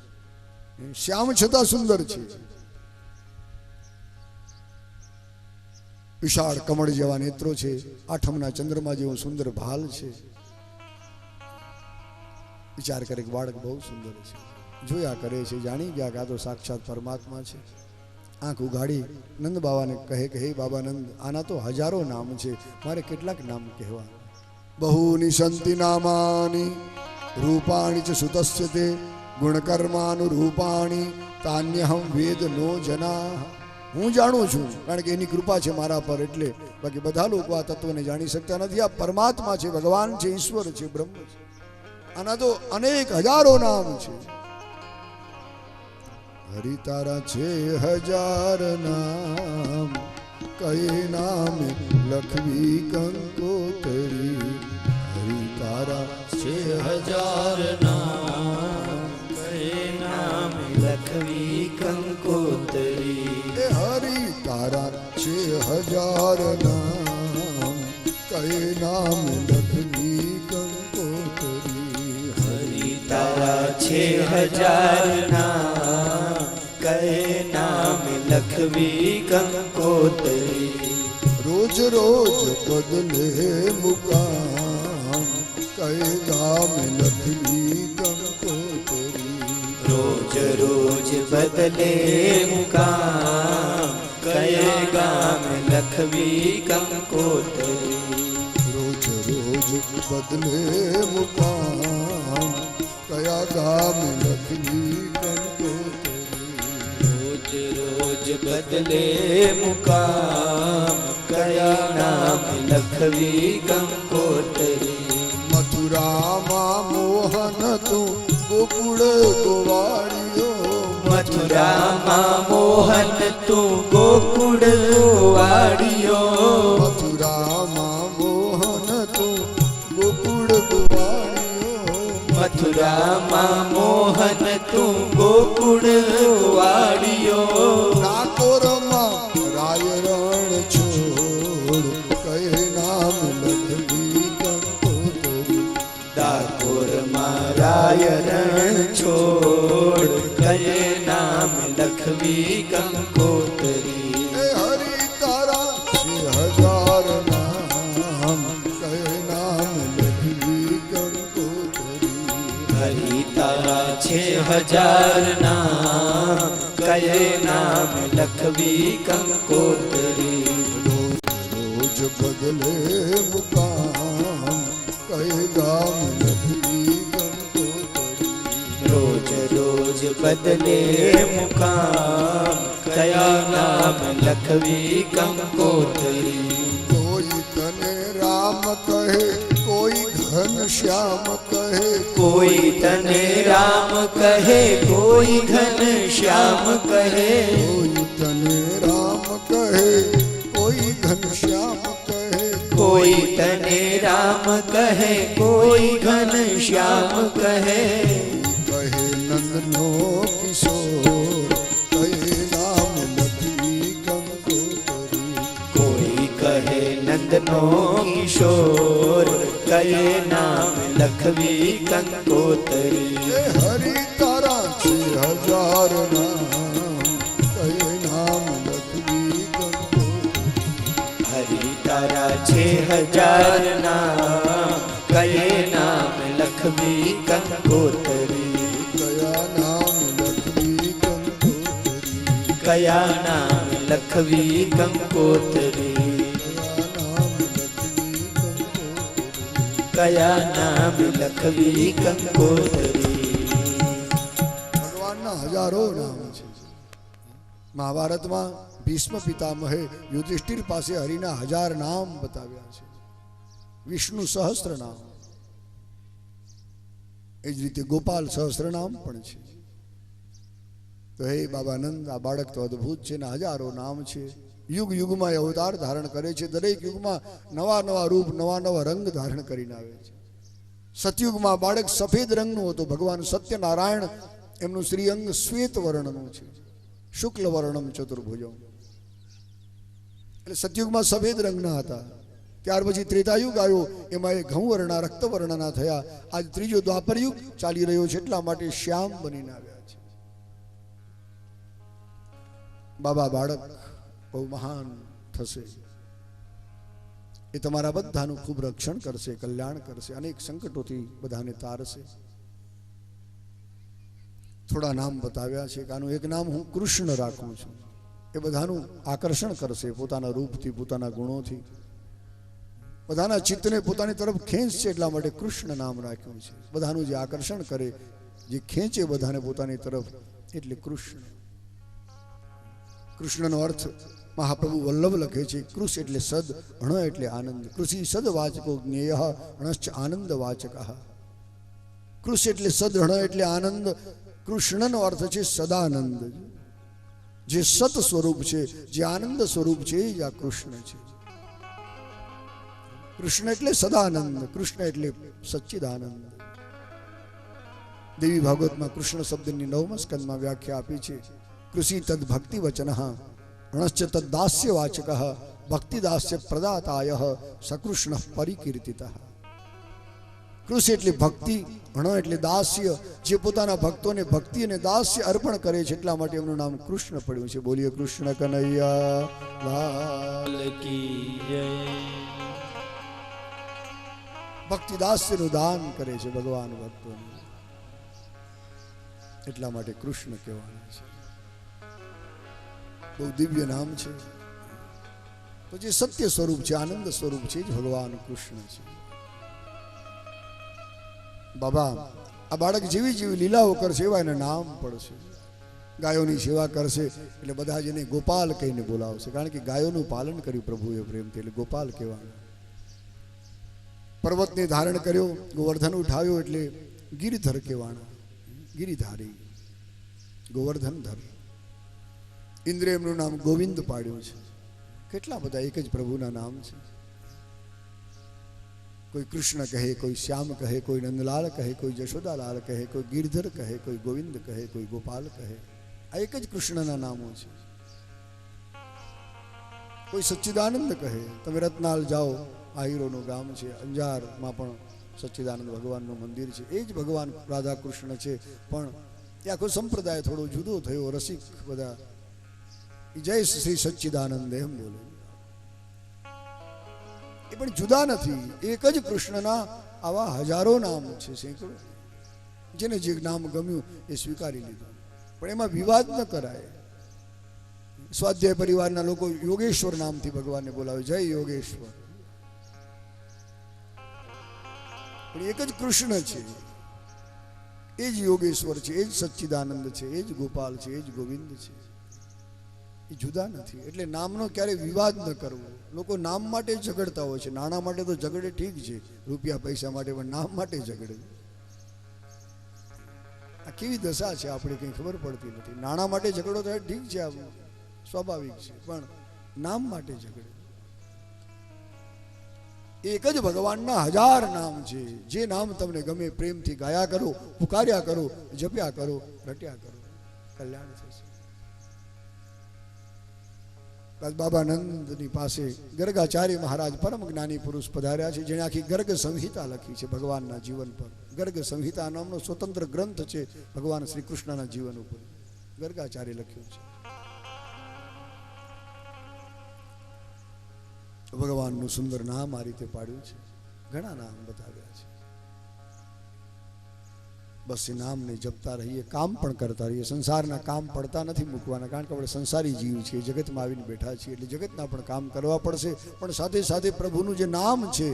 શ્યામ છતાં સુંદર છે. વિશાળ કમળ જેવા નેત્રો છે, આઠમના ચંદ્રમા જેવો સુંદર ભાલ છે. વિચાર કરે કે બાળક બહુ સુંદર છે. જોયા કરે છે, જાણી ગયા કે આ તો સાક્ષાત પરમાત્મા છે. આંખ ઉગાડી નંદ બાબાને કહે કે હે બાબાનંદ, આના તો હજારો નામ છે, મારે કેટલાક નામ કહેવા? બહુની સંતિ નામાની રૂપાણી ચ સુતસ્ય તે ગુણકર્માનુરૂપાણી તાન્યહમ વેદ નો જના. હું જાણું છું કારણ કે એની કૃપા છે મારા પર, એટલે બાકી બધા લોકો આ તત્વને જાણી શકતા નથી. આ પરમાત્મા છે, ભગવાન છે, ઈશ્વર છે, બ્રહ્મ છે. આના તો અનેક હજારો નામ છે. હરિ તારા છે હજાર નામ, કઈ નામ લખવી કંકોતરી. હરિ તારા છે હજાર નામ, કઈ નામ લખવી કંકોતરી. હરિ તારા છે હજાર નામ, કઈ નામ લખવી કંકોતરી. હરિ તારા हजार नाम कहे नाम लखवी कंकोतरी रोज रोज बदले मुकाम कहे गाम लखवी कंकोतरी रोज रोज बदले मुकाम कहे गाम लखवी कंकोतरी रोज रोज बदले मुकाम कया गाम लखवी कंकोतरी रोज रोज बदले मुकाम कया नाम लखवी कंकोतरी मथुरा मां मोहन तू गोकुळ गोवाड़ियो मथुरा मां मोहन तू गोकुळ गोवाड़ियो मथुरा मां मोहन तू गोकुळ गोवाड़ियो मथुरा मां मोहन तू गोकुळ गोवाड़ियो डाकोर मां राय रण छोड़ कहे नाम लखवी कंकोतरी डाकोर मां राय रण छोड़ कहे नाम लखवी कंकोतरी ए हरि तारा 6000 नाम कहे नाम लखवी कंकोतरी हरि तारा 6000 नाम कहे नाम लखवी कंकोतरी रोज बदले मुकाम कहे गाम लखवी कंकोतरी रोज रोज बदले मुकाम कया नाम लखवी कंकोतरी कोई तने राम कहे कोई घन श्याम कहे कोई तने राम कहे कोई घन श्याम कहे कोई तने राम कहे कोई घन श्याम कहे कोई तने राम कहे कोई घन श्याम कहे कहे नंदनो किशोर कहे नाम लखवी कंकोतरी कोई कहे नंदनो किशोर कहे नाम लखवी कंकोतरी ए हरि तारा 6000 नाम कहे नाम लखवी कंकोतरी हरि तारा 6000 नाम कहे नाम लखवी कंकोतरी कया नाम लखवी कंकोतरी कया नाम लखवी कंकोतरी कया नाम लखवी कंकोतरी કયા નામ લખવી કંકોતરી ભગવાનના હજારો નામ છે મહાભારતમાં ભીષ્મ પિતામહે યુધિષ્ઠિર પાસે હરિના 1000 નામ બતાવ્યા છે વિષ્ણુ સહસ્ત્ર નામ એ જ રીતે ગોપાલ સહસ્ત્ર નામ પણ છે તો હે બાબાનંદ આ બાળક તો અદ્ભુત છે ને હજારો નામ છે યુગ યુગમાં એ અવતાર ધારણ કરે છે દરેક યુગમાં નવા નવા રૂપ નવા નવા રંગ ધારણ કરીને આવે છે સતયુગમાં બાળક સફેદ રંગનું હતું ભગવાન સત્યનારાયણ એમનું શ્રીઅંગ શ્વેત વર્ણનું છે શુક્લ વર્ણમ ચતુર્ભુજમ એટલે સતયુગમાં સફેદ રંગના હતા ત્યાર પછી ત્રેતાયુગ આવ્યો એમાં એ ઘઉં વર્ણના રક્ત વર્ણના થયા આજ ત્રીજો દ્વાપર યુગ ચાલી રહ્યો છે એટલા માટે શ્યામ બનીને આવ્યા છે બાબા બાળક બહુ મહાન થશે એ તમારા બધાનું ખૂબ રક્ષણ કરશે કલ્યાણ કરશે અનેક સંકટોથી બધાને તારશે થોડા નામ બતાવ્યા છે કે આનું એક નામ હું કૃષ્ણ રાખું છું એ બધાનું આકર્ષણ કરશે પોતાના રૂપથી પોતાના ગુણોથી બધાના ચિત્તને પોતાની તરફ ખેંચશે એટલા માટે કૃષ્ણ નામ રાખ્યું છે બધાનું જે આકર્ષણ કરે જે ખેંચે બધાને પોતાની તરફ એટલે કૃષ્ણ કૃષ્ણનો અર્થ મહાપ્રભુ વલ્લભ લખે છે કૃષ એટલે સદ અણ એટલે આનંદ કૃષિ સદવાચકો જ્ઞેય અણશ્ચ આનંદ વાચક કૃષ એટલે સદ અણ એટલે આનંદ કૃષ્ણનો અર્થ છે સદાનંદ જે સત સ્વરૂપ છે જે આનંદ સ્વરૂપ છે એ જ આ કૃષ્ણ છે કૃષ્ણ એટલે સદાનંદ કૃષ્ણ એટલે સચ્ચિદાનંદ દેવી ભાગવતમાં કૃષ્ણ શબ્દની 9મા સ્કંદમાં વ્યાખ્યા આપી છે કૃષિ તદ ભક્તિ વચન અણશ્ચ તદ દાસ્ય વાચક ભક્તિ દાસ્ય પ્રદાતાય સકૃષ્ણ પરિકીર્તિત કૃષ એટલે ભક્તિ, હણ એટલે દાસ્ય. જે પોતાના ભક્તોને ભક્તિ અને દાસ્ય અર્પણ કરે છે એટલા માટે એમનું નામ કૃષ્ણ પડ્યું છે. બોલીએ કૃષ્ણ કનૈયા લાલ કી જય. ભક્તિ દાસ્યનું દાન કરે છે ભગવાન ભક્તોને, એટલા માટે કૃષ્ણ કહેવાના છે. બહુ દિવ્ય નામ છે. તો જે સત્ય સ્વરૂપ છે, આનંદ સ્વરૂપ છે, જ ભગવાન કૃષ્ણ છે. બાબા આ બાળક જેવી જેવી લીલાઓ કરશે એવા એના નામ પડશે. ગાયોની સેવા કરશે એટલે બધા જ એને ગોપાલ કહીને બોલાવશે, કારણ કે ગાયોનું પાલન કર્યું પ્રભુએ પ્રેમથી, એટલે ગોપાલ કહેવાના. પર્વતને ધારણ કર્યો, ગોવર્ધન ઉઠાવ્યો એટલે ગિરિધર કહેવાના, ગિરિધારી, ગોવર્ધનધર. ઇન્દ્રે એમનું નામ ગોવિંદ પાડ્યું છે. કેટલા બધા એક જ પ્રભુના નામ છે. કોઈ કૃષ્ણ કહે, કોઈ શ્યામ કહે, કોઈ નંદલાલ કહે, કોઈ જશોદાલાલ કહે, કોઈ ગિરધર કહે, કોઈ ગોવિંદ કહે, કોઈ ગોપાલ કહે. આ એક જ કૃષ્ણના નામો છે. કોઈ સચ્ચિદાનંદ કહે. તમે રત્નાલ જાઓ, આહિરોનું ગામ છે, અંજારમાં પણ સચ્ચિદાનંદ ભગવાનનું મંદિર છે. એ જ ભગવાન રાધા કૃષ્ણ છે, પણ એ આખો સંપ્રદાય થોડો જુદો થયો. રસિક બધા જય શ્રી સચ્ચિદાનંદ એમ બોલે, એ પણ જુદા નથી. એક જ કૃષ્ણના આવા હજારો નામ છે, સેંકડો. જેને જે નામ ગમ્યું એ સ્વીકારી લીધું, પણ એમાં વિવાદ ન કરાય. સ્વાધ્યાય પરિવારના લોકો યોગેશ્વર નામથી ભગવાનને બોલાવે, જય યોગેશ્વર. પણ એક જ કૃષ્ણ છે, એ જ યોગેશ્વર છે, એ જ સચ્ચિદાનંદ છે, એ જ ગોપાલ છે, એ જ ગોવિંદ છે. એ જુદા નથી. એટલે નામનો ક્યારેય વિવાદ ન કરવો. લોકો નામ માટે ઝઘડતા હોય છે. નાણાં માટે તો ઝઘડે ઠીક છે, રૂપિયા પૈસા માટે, પણ નામ માટે ઝઘડે. આ કેવી દશા છે આપણે કંઈ ખબર પડતી નથી. નાણાં માટે ઝઘડો થાય ઠીક છે, આ સ્વાભાવિક છે, પણ નામ માટે ઝઘડે. એક જ ભગવાનના હજાર નામ છે. જે નામ તમને ગમે પ્રેમથી ગાયા કરો, પુકાર્યા કરો, જપ્યા કરો, રટ્યા કરો, કલ્યાણ થશે. બાબાનંદની પાસે ગર્ગાચાર્ય મહારાજ પરમ જ્ઞાની પુરુષ પધાર્યા છે, જેણે આખી ગર્ગ સંહિતા લખી છે ભગવાનના જીવન પર. ગર્ગ સંહિતા નામનો સ્વતંત્ર ગ્રંથ છે ભગવાન શ્રી કૃષ્ણના જીવન ઉપર. ગર્ગાચાર્ય લખ્યું છે. ભગવાનનું સુંદર નામ આ રીતે પાડ્યું છે. ઘણા નામ બતાવ્યા છે. બસ એ નામને જપતા રહીએ, કામ પણ કરતા રહીએ. સંસારના કામ પડતા નથી મૂકવાના, કારણ કે આપણે સંસારી જીવ છીએ, જગતમાં આવીને બેઠા છીએ, એટલે જગતના પણ કામ કરવા પડશે. પણ સાથે સાથે પ્રભુનું જે નામ છે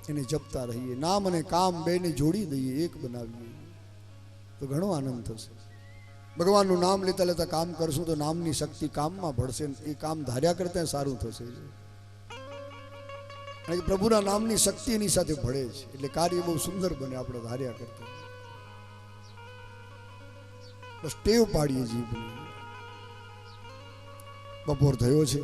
એને જપતા રહીએ. નામ અને કામ બેને જોડી દઈએ, એક બનાવીએ, તો ઘણો આનંદ થશે. ભગવાનનું નામ લેતા લેતા કામ કરશું તો નામની શક્તિ કામમાં ભળશે. એ કામ ધાર્યા કરતા સારું થશે. કારણ કે પ્રભુના નામની શક્તિ એની સાથે ભળે છે, એટલે કાર્ય બહુ સુંદર બને આપણે ધાર્યા કરતા. બસ ટેવ પાડીએ જીભની. બપોર થયો છે.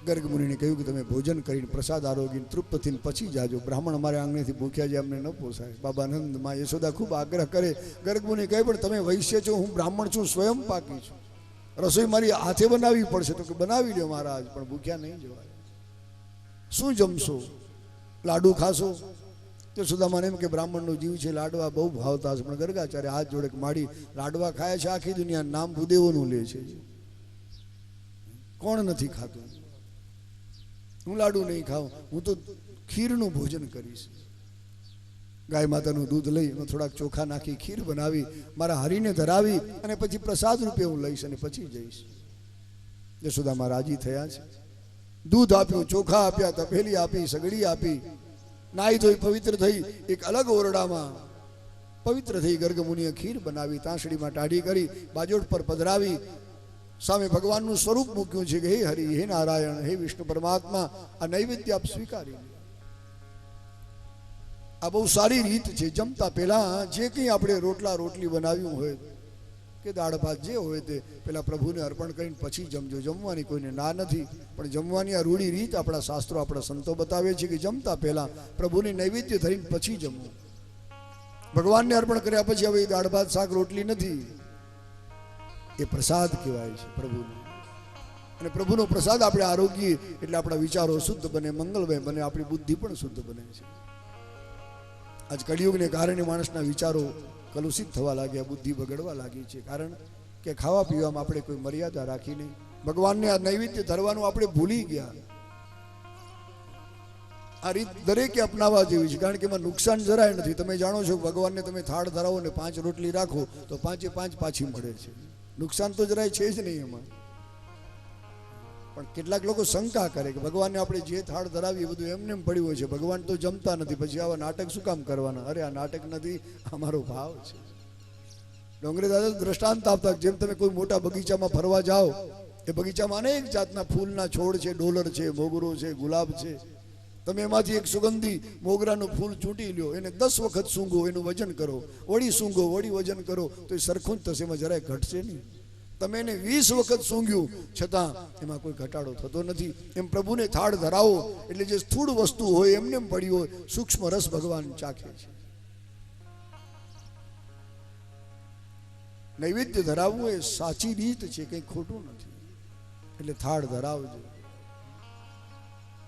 ગર્ગ મુનિને કહ્યું કે તમે ભોજન કરીને પ્રસાદ આરોગીને તૃપ્ત થઈને પછી જાજો. બ્રાહ્મણ અમારે આંગણેથી ભૂખ્યા છે, અમને ન પોસાય. બાબાનંદ માં યશોદા ખૂબ આગ્રહ કરે. ગર્ગ મુનિ કહે પણ તમે વૈશ્ય છો, હું બ્રાહ્મણ છું, સ્વયં પાકી છું, રસોઈ મારી હાથે બનાવવી પડશે. તો કે બનાવી લ્યો મહારાજ, પણ ભૂખ્યા નહીં જવાય. શું જમશો? લાડુ ખાશો? તો સુદામાને એમ કે બ્રાહ્મણનો જીવ છે, લાડવા બહુ ભાવતા હશે. પણ ગર્ગાચાર્ય હાથ જોડે માડી લાડવા ખાય છે. આખી દુનિયા નામ ભૂદેવોનું લે છે, કોણ નથી ખાતું? હું લાડુ નહીં ખાઉં, હું તો ખીરનું ભોજન કરીશ. ગાય માતાનું દૂધ લઈ એમાં થોડાક ચોખા નાખી ખીર બનાવી મારા હરીને ધરાવી અને પછી પ્રસાદ રૂપે હું લઈશ અને પછી જઈશ. યશોદામાં રાજી થયા છે. દૂધ આપ્યું, ચોખા આપ્યા, તપેલી આપી, સગડી આપી, નાઈ ધોઈ પવિત્ર થઈ એક અલગ ઓરડામાં પવિત્ર થઈ ગર્ગ મુનિએ ખીર બનાવી, તાંસડીમાં ટાઢી કરી, બાજોટ પર પધરાવી, સામે ભગવાનનું સ્વરૂપ મૂક્યું છે કે હે હરિ, હે નારાયણ, હે વિષ્ણુ પરમાત્મા, આ નૈવેદ્ય આપ સ્વીકારી. આ બહુ સારી રીત છે. જમતા પહેલા જે કંઈ આપણે રોટલા રોટલી બનાવ્યું હોય કે દાળ ભાત જે હોય તે પેલા પ્રભુને અર્પણ કરીને પછી જમજો. જમવાની કોઈને ના નથી, પણ જમવાની આ રૂઢી રીત આપણા શાસ્ત્રો, આપણા સંતો બતાવે છે કે જમતા પહેલા પ્રભુને નૈવેદ્ય ધરીને પછી જમવું. ભગવાનને અર્પણ કર્યા પછી હવે દાળ ભાત શાક રોટલી નથી, એ પ્રસાદ કહેવાય છે પ્રભુનો. અને પ્રભુનો પ્રસાદ આપણે આરોગીએ એટલે આપણા વિચારો શુદ્ધ બને, મંગલમય બને, આપણી બુદ્ધિ પણ શુદ્ધ બને છે. આજ કળિયુગને કારણે માણસના વિચારો કલુષિત થવા લાગ્યા, બુદ્ધિ બગડવા લાગી છે. કારણ કે ખાવા પીવામાં આપણે કોઈ મર્યાદા રાખી નહીં. ભગવાનને આ નૈવેદ્ય ધરવાનું આપણે ભૂલી ગયા. આ રીત દરેકે અપનાવવા જેવી છે, કારણ કે એમાં નુકસાન જરાય નથી. તમે જાણો છો ભગવાનને તમે થાળ ધરાવો ને 5 રોટલી રાખો તો 5એ 5 પાછી મળે છે. નુકસાન તો જરાય છે જ નહીં એમાં. પણ કેટલાક લોકો શંકા કરે કે ભગવાનને આપણે જે થાળ ધરાવીએ બધું એમને એમ પડ્યું હોય છે, ભગવાન તો જમતા નથી, પછી આવા નાટક શું કામ કરવાના? અરે આ નાટક નથી, અમારો ભાવ છે. ડોંગરે દાદા દ્રષ્ટાંત આપતા, જેમ તમે કોઈ મોટા બગીચામાં ફરવા જાઓ, એ બગીચામાં અનેક જાતના ફૂલના છોડ છે, ડોલર છે, મોગરો છે, ગુલાબ છે. તમે એમાંથી એક સુગંધી મોગરાનું ફૂલ ચૂંટી લ્યો, એને 10 વખત સૂંઘો, એનું વજન કરો, વળી સૂંઘો, વળી વજન કરો, તો એ સરખું જ થશે, એમાં જરાય ઘટશે નહીં. તમે એને 20 વખત સૂંઘ્યું છતાં એમાં કોઈ ઘટાડો થતો નથી. એમ પ્રભુને થાળ ધરાવો એટલે જે સ્થૂળ વસ્તુ હોય એમને એમ પડી હોય, સૂક્ષ્મ રસ ભગવાન ચાખે છે. નૈવેદ્ય ધરાવવું એ સાચી રીત છે, કંઈ ખોટું નથી. એટલે થાળ ધરાવજો.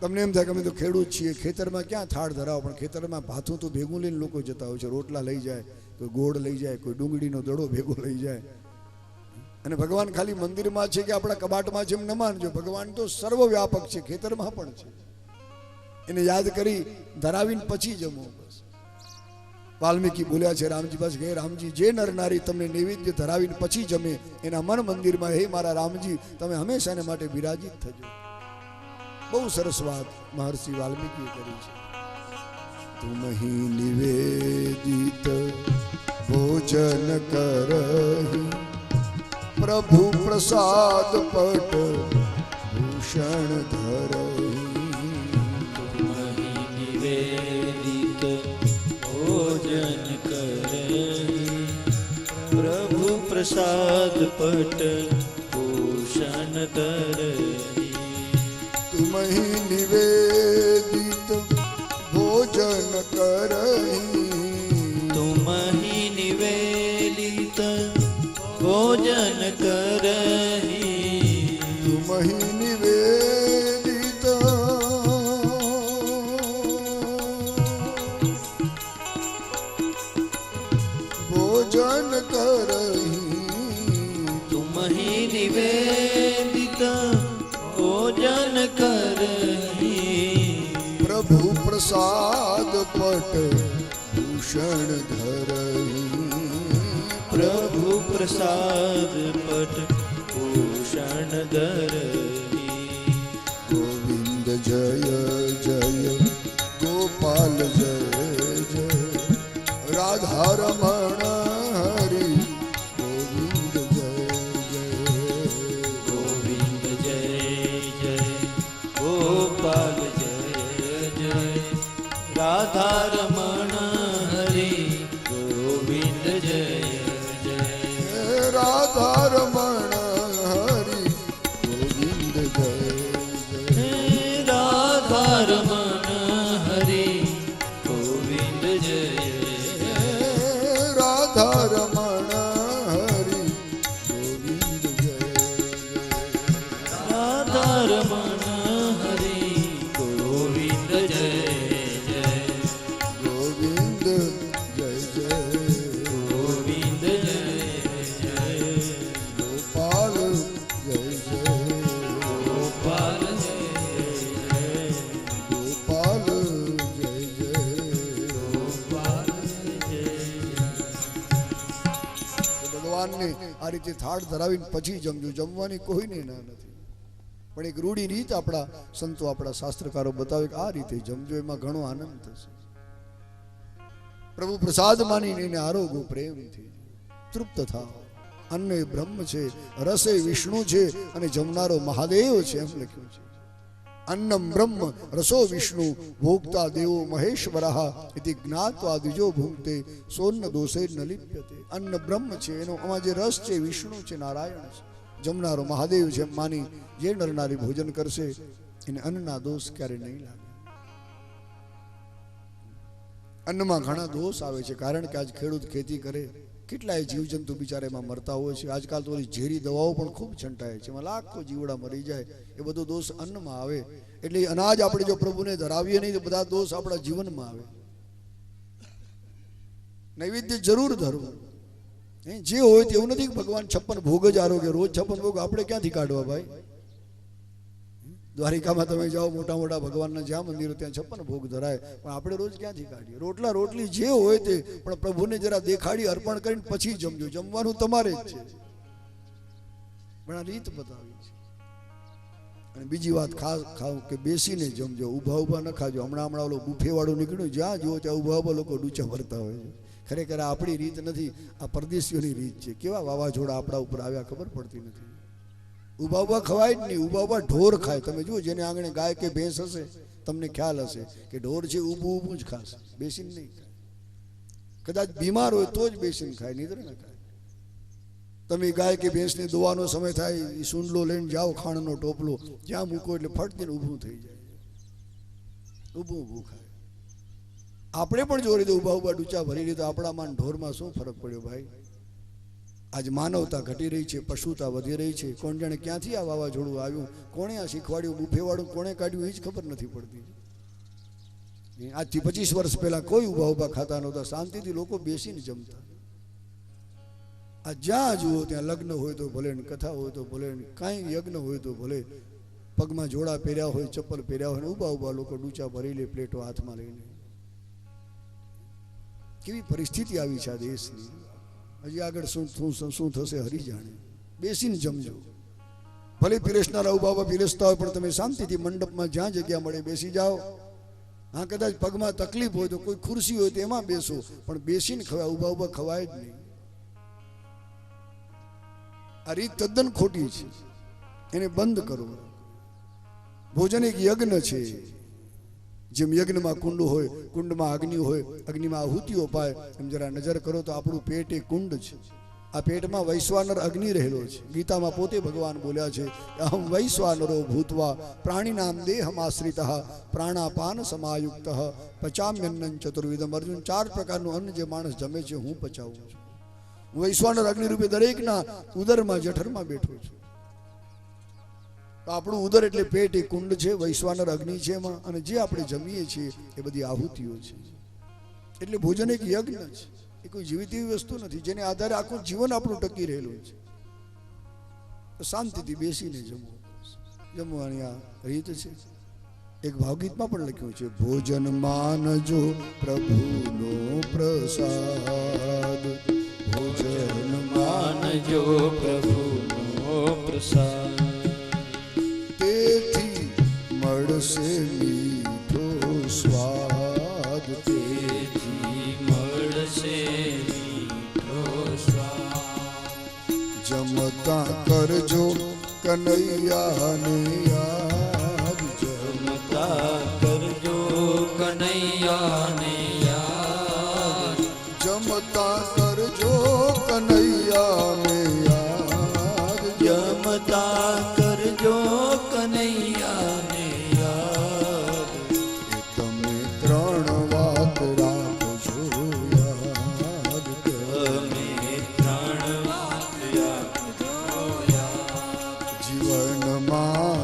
તમને એમ થાય કે અમે તો ખેડૂત છીએ, ખેતરમાં ક્યાં થાળ ધરાવો? પણ ખેતરમાં ભાથું તો ભેગું લઈને લોકો જતા હોય છે. રોટલા લઈ જાય, કોઈ ગોળ લઈ જાય, કોઈ ડુંગળીનો દડો ભેગો લઈ જાય. અને ભગવાન ખાલી મંદિરમાં છે કે આપણા કબાટમાં છે એમ ન માનજો. ભગવાન તો સર્વવ્યાપક છે, ખેતરમાં પણ છે. એને યાદ કરી ધરાવીને પછી જમો. બસ વાલ્મીકી બોલ્યા છે રામજી પાસે કે રામજી, જે નર નારી તમને નૈવેદ્ય ધરાવીને પછી જમે એના મન મંદિરમાં હે મારા રામજી તમે હંમેશા એને માટે બિરાજિત થજો. બહુ સરસ વાત મહર્ષિ વાલ્મીકીએ કરી છે. તુમ હી નિવેદિત ભોજન કરહી પ્રભુ પ્રસાદ પટ ભૂષણ ધરહી. તુમ હી નિવેદિત ભોજન કરહી પ્રભુ પ્રસાદ પટ ભૂષણ ધરહી. તુમ હી નિવેદિત ભોજન કરહી. તુમ હી નિવેદિત ભોજન કરહી. તુમ હી નિવેદિત ભોજન કરહી. તુમ હી નિવેદિત ભોજન કરહી પ્રભુ પ્રસાદ પટ ભૂષણ ધરહી. પ્રભુ પ્રસાદ પટ ભૂષણ ધરહી. ગોવિંદ જય જય ગોપાલ જય જય રાધા રમણ હરિ ગોવિંદ જય જય. ગોવિંદ જય જય ગોપાલ જય જય રાધા રમણ હરિ ગોવિંદ જય જય. રાધા રમણ હરિ ગોવિંદ જય જય. રાધા રમણ હરિ ગોવિંદ જય જય. રાધા રમણ હરિ ગોવિંદ જય જય. રાધા રમણ હરિ ગોવિંદ જય જય. ગોવિંદ જય જય. ગોવિંદ જય જય. ગોપાલ જય જય. ગોપાલ જય જય. ગોપાલ જય જય. ગોપાલ જય જય. ભગવાનને આ રીતે થાળ ધરાવીને પછી જમજો. જમવાની કોઈને ના નથી, પણ એક રૂઢી રીત આપણા સંતો આપણા શાસ્ત્રકારો બતાવે કે આ રીતે જમજો, એમાં ઘણો આનંદ થશે. પ્રભુ પ્રસાદ માનીને એને આરોગો પ્રેમથી, તૃપ્ત થાઓ. અન્ન એ બ્રહ્મ છે, રસ એ વિષ્ણુ છે અને જમનારો મહાદેવ છે એમ લખ્યું છે. અન્નમ બ્રહ્મ રસો વિષ્ણુ ભોગતા દેવો મહેશ્વરઃ ઇતિ જ્ઞાત્વા દ્વિજો ભુંક્તે સોન્ન દોષે ન લિપ્યતે. અન્ન બ્રહ્મ છે, એનો આમાં જે રસ છે વિષ્ણુ છે, નારાયણ છે. જમનારો મહાદેવ છે એમ માની જે નરનારી ભોજન કરશે એને અન્નના દોષ ક્યારે નહીં લાગે. અન્નમાં ઘણા દોષ આવે છે, કારણ કે આજ ખેડૂત ખેતી કરે, કેટલાય જીવજંતુ બિચારા એમાં મરતા હોય છે. આજકાલ તો ઝેરી દવાઓ પણ ખૂબ છંટાય છે, એમાં લાખો જીવડા મરી જાય. એ બધો દોષ અન્નમાં આવે. એટલે અનાજ આપણે જો પ્રભુને ધરાવીએ નહીં તો બધા દોષ આપણા જીવનમાં આવે. નૈવેદ્ય જરૂર ધરવું. જે હોય તેવું નથી કે ભગવાન 56 ભોગ જ આરોગ્ય. રોજ 56 ભોગ આપણે ક્યાંથી કાઢવા ભાઈ? દ્વારિકામાં તમે જાઓ, મોટા મોટા ભગવાનના જ્યાં મંદિરો ત્યાં 56 ભોગ ધરાય, પણ આપણે રોજ ક્યાંથી કાઢીએ? રોટલા રોટલી જે હોય તે, પણ પ્રભુને જરા દેખાડી અર્પણ કરીને પછી જમજો. જમવાનું તમારે જ છે, પણ આ રીત બતાવી છે. અને બીજી વાત ખાવ કે બેસીને જમજો, ઊભા ઊભા ન ખાજો. હમણાં ઓલો બુફે વાળું નીકળ્યું, જ્યાં જુઓ ત્યાં ઊભા ઊભા લોકો ડૂચા ભરતા હોય છે. ખરેખર આપણી રીત નથી, આ પરદેશીઓની રીત છે. કેવા વાવાઝોડા આપણા ઉપર આવ્યા ખબર પડતી નથી. ઊભા ઊભા ખવાય જ નહીં, ઊભા ઊભા ઢોર ખાય. તમે જુઓ, જેને આંગણે ગાય કે ભેંસ હશે તમને ખ્યાલ હશે કે ઢોર છે ઊભું ઊભું જ ખાશે, બેસીને નહીં ખાય. કદાચ બીમાર હોય તો જ બેસીને ખાય, નીંદર ન ખાય. તમે ગાય કે ભેંસને દોવાનો સમય થાય, એ સૂંડલો લઈને જાઓ, ખાણનો ટોપલો જ્યાં મૂકો એટલે ફટકીને ઊભું થઈ જાય, ઊભું ઊભું ખાય. આપણે પણ જો રીતે ઊભા ઊભા ડૂચા ભરી લીધો, આપણામાં ઢોરમાં શું ફરક પડ્યો ભાઈ? આજ માનવતા ઘટી રહી છે, પશુતા વધી રહી છે. કોણ જાણે ક્યાંથી આ વાવાઝોડું આવ્યું, કોણે આ શીખવાડ્યું, બુફેવાળું કોણે કાઢ્યું, એ જ ખબર નથી પડતી. આજથી 25 વર્ષ પહેલા કોઈ ઊભા ઊભા ખાતા નહોતા, શાંતિથી લોકો બેસીને જમતા. આ જ્યાં જુઓ ત્યાં લગ્ન હોય તો ભલે, કથા હોય તો ભલે, કાંઈ યજ્ઞ હોય તો ભલે, પગમાં જોડા પહેર્યા હોય, ચપ્પલ પહેર્યા હોય, ઊભા ઊભા લોકો ડૂચા ભરી લે, પ્લેટો હાથમાં લઈને. કેવી પરિસ્થિતિ આવી છે આ દેશની. હજી આગળ શું થશે હરી જાણે. બેસીને જમજો. ભલે પીરસનારા ઊભા ઊભા પીરસતા હોય, પણ તમે શાંતિથી મંડપમાં જ્યાં જગ્યા મળે બેસી જાઓ. હા, કદાચ પગમાં તકલીફ હોય તો કોઈ ખુરશી હોય તો એમાં બેસો, પણ બેસીને ખવાય, ઊભા ઊભા ખવાય જ નહીં. આ રીત તદ્દન ખોટી છે, એને બંધ કરો. ભોજન એક યજ્ઞ છે. જેમ યજ્ઞમાં કુંડ હોય, કુંડમાં અગ્નિ હોય, અગ્નિમાં આહુતિઓ પાય, એમ જરા નજર કરો તો આપણું પેટ એ કુંડ છે. આ પેટમાં વૈશ્વાનર અગ્નિ રહેલો છે. ગીતામાં પોતે ભગવાન બોલ્યા છે, અહમ વૈશ્વાનરો ભૂતવા પ્રાણીનામ દેહમાશ્રિતઃ પ્રાણાપાન સમાયુક્ત પચામ્યન્નં ચતુર્વિધમ. અર્જુન, 4 પ્રકારનું અન્ન જે માણસ જમે છે હું પચાવું છું. હું વૈશ્વાનર અગ્નિ રૂપે દરેકના ઉદરમાં જઠરમાં બેઠો છું. આપણું ઉદર એટલે પેટ એ કુંડ છે, વૈશ્વાનર અગ્નિ છે એમાં, અને જે આપણે જમીએ છીએ એ બધી આહુતિઓ છે. એટલે ભોજન એક યજ્ઞ છે, એ કોઈ જીવિત એવી વસ્તુ નથી જેને આધારે આખું જીવન આપણું ટકી રહેલું છે. તો શાંતિથી બેસીને જમવાની આ રીત છે. એક ભાવગીતમાં પણ લખ્યું છે, ભોજન માનજો પ્રભુનો પ્રસાદ, ભોજન માનજો પ્રભુનો પ્રસાદ, તેથી મળશે મીઠો સ્વાદ, તેથી મળશે મીઠો સ્વાદ. જમતા કરજો કનૈયાને યાદ, જમતા કરજો કનૈયાને યાદ, જમતા કરજો કનૈયાને યાદ, જમતા કરજો કનૈયાને યાદ. એ તમે 3 વાત રાખજો યાદ, તમે 3 વાત રાખજો યાદ. જીવનમાં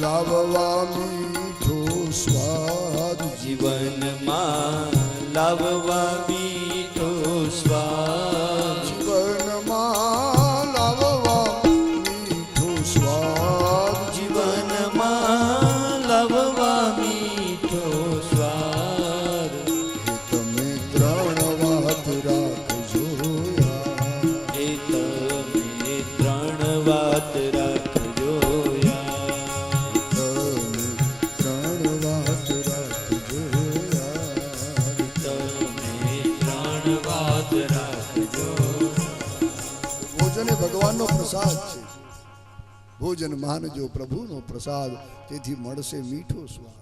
લાવવા મીઠો સ્વાદ, જીવનમાં લાવવા મીઠો સ્વાદ, જીવનમાં લાવવા મીઠો સ્વાદ, જીવનમાં લાવવા મીઠો સ્વાદ. એ તમે 3 વાત રાખજો યાદ, એ તમે 3 વાત રાખજો યાદ, તમે 3 વાત રાખજો યાદ. તમે 3 વાત રાખજો. ભોજન એ ભગવાનનો પ્રસાદ છે. ભોજન માનજો પ્રભુનો પ્રસાદ, તેથી મળશે મીઠો સ્વાદ.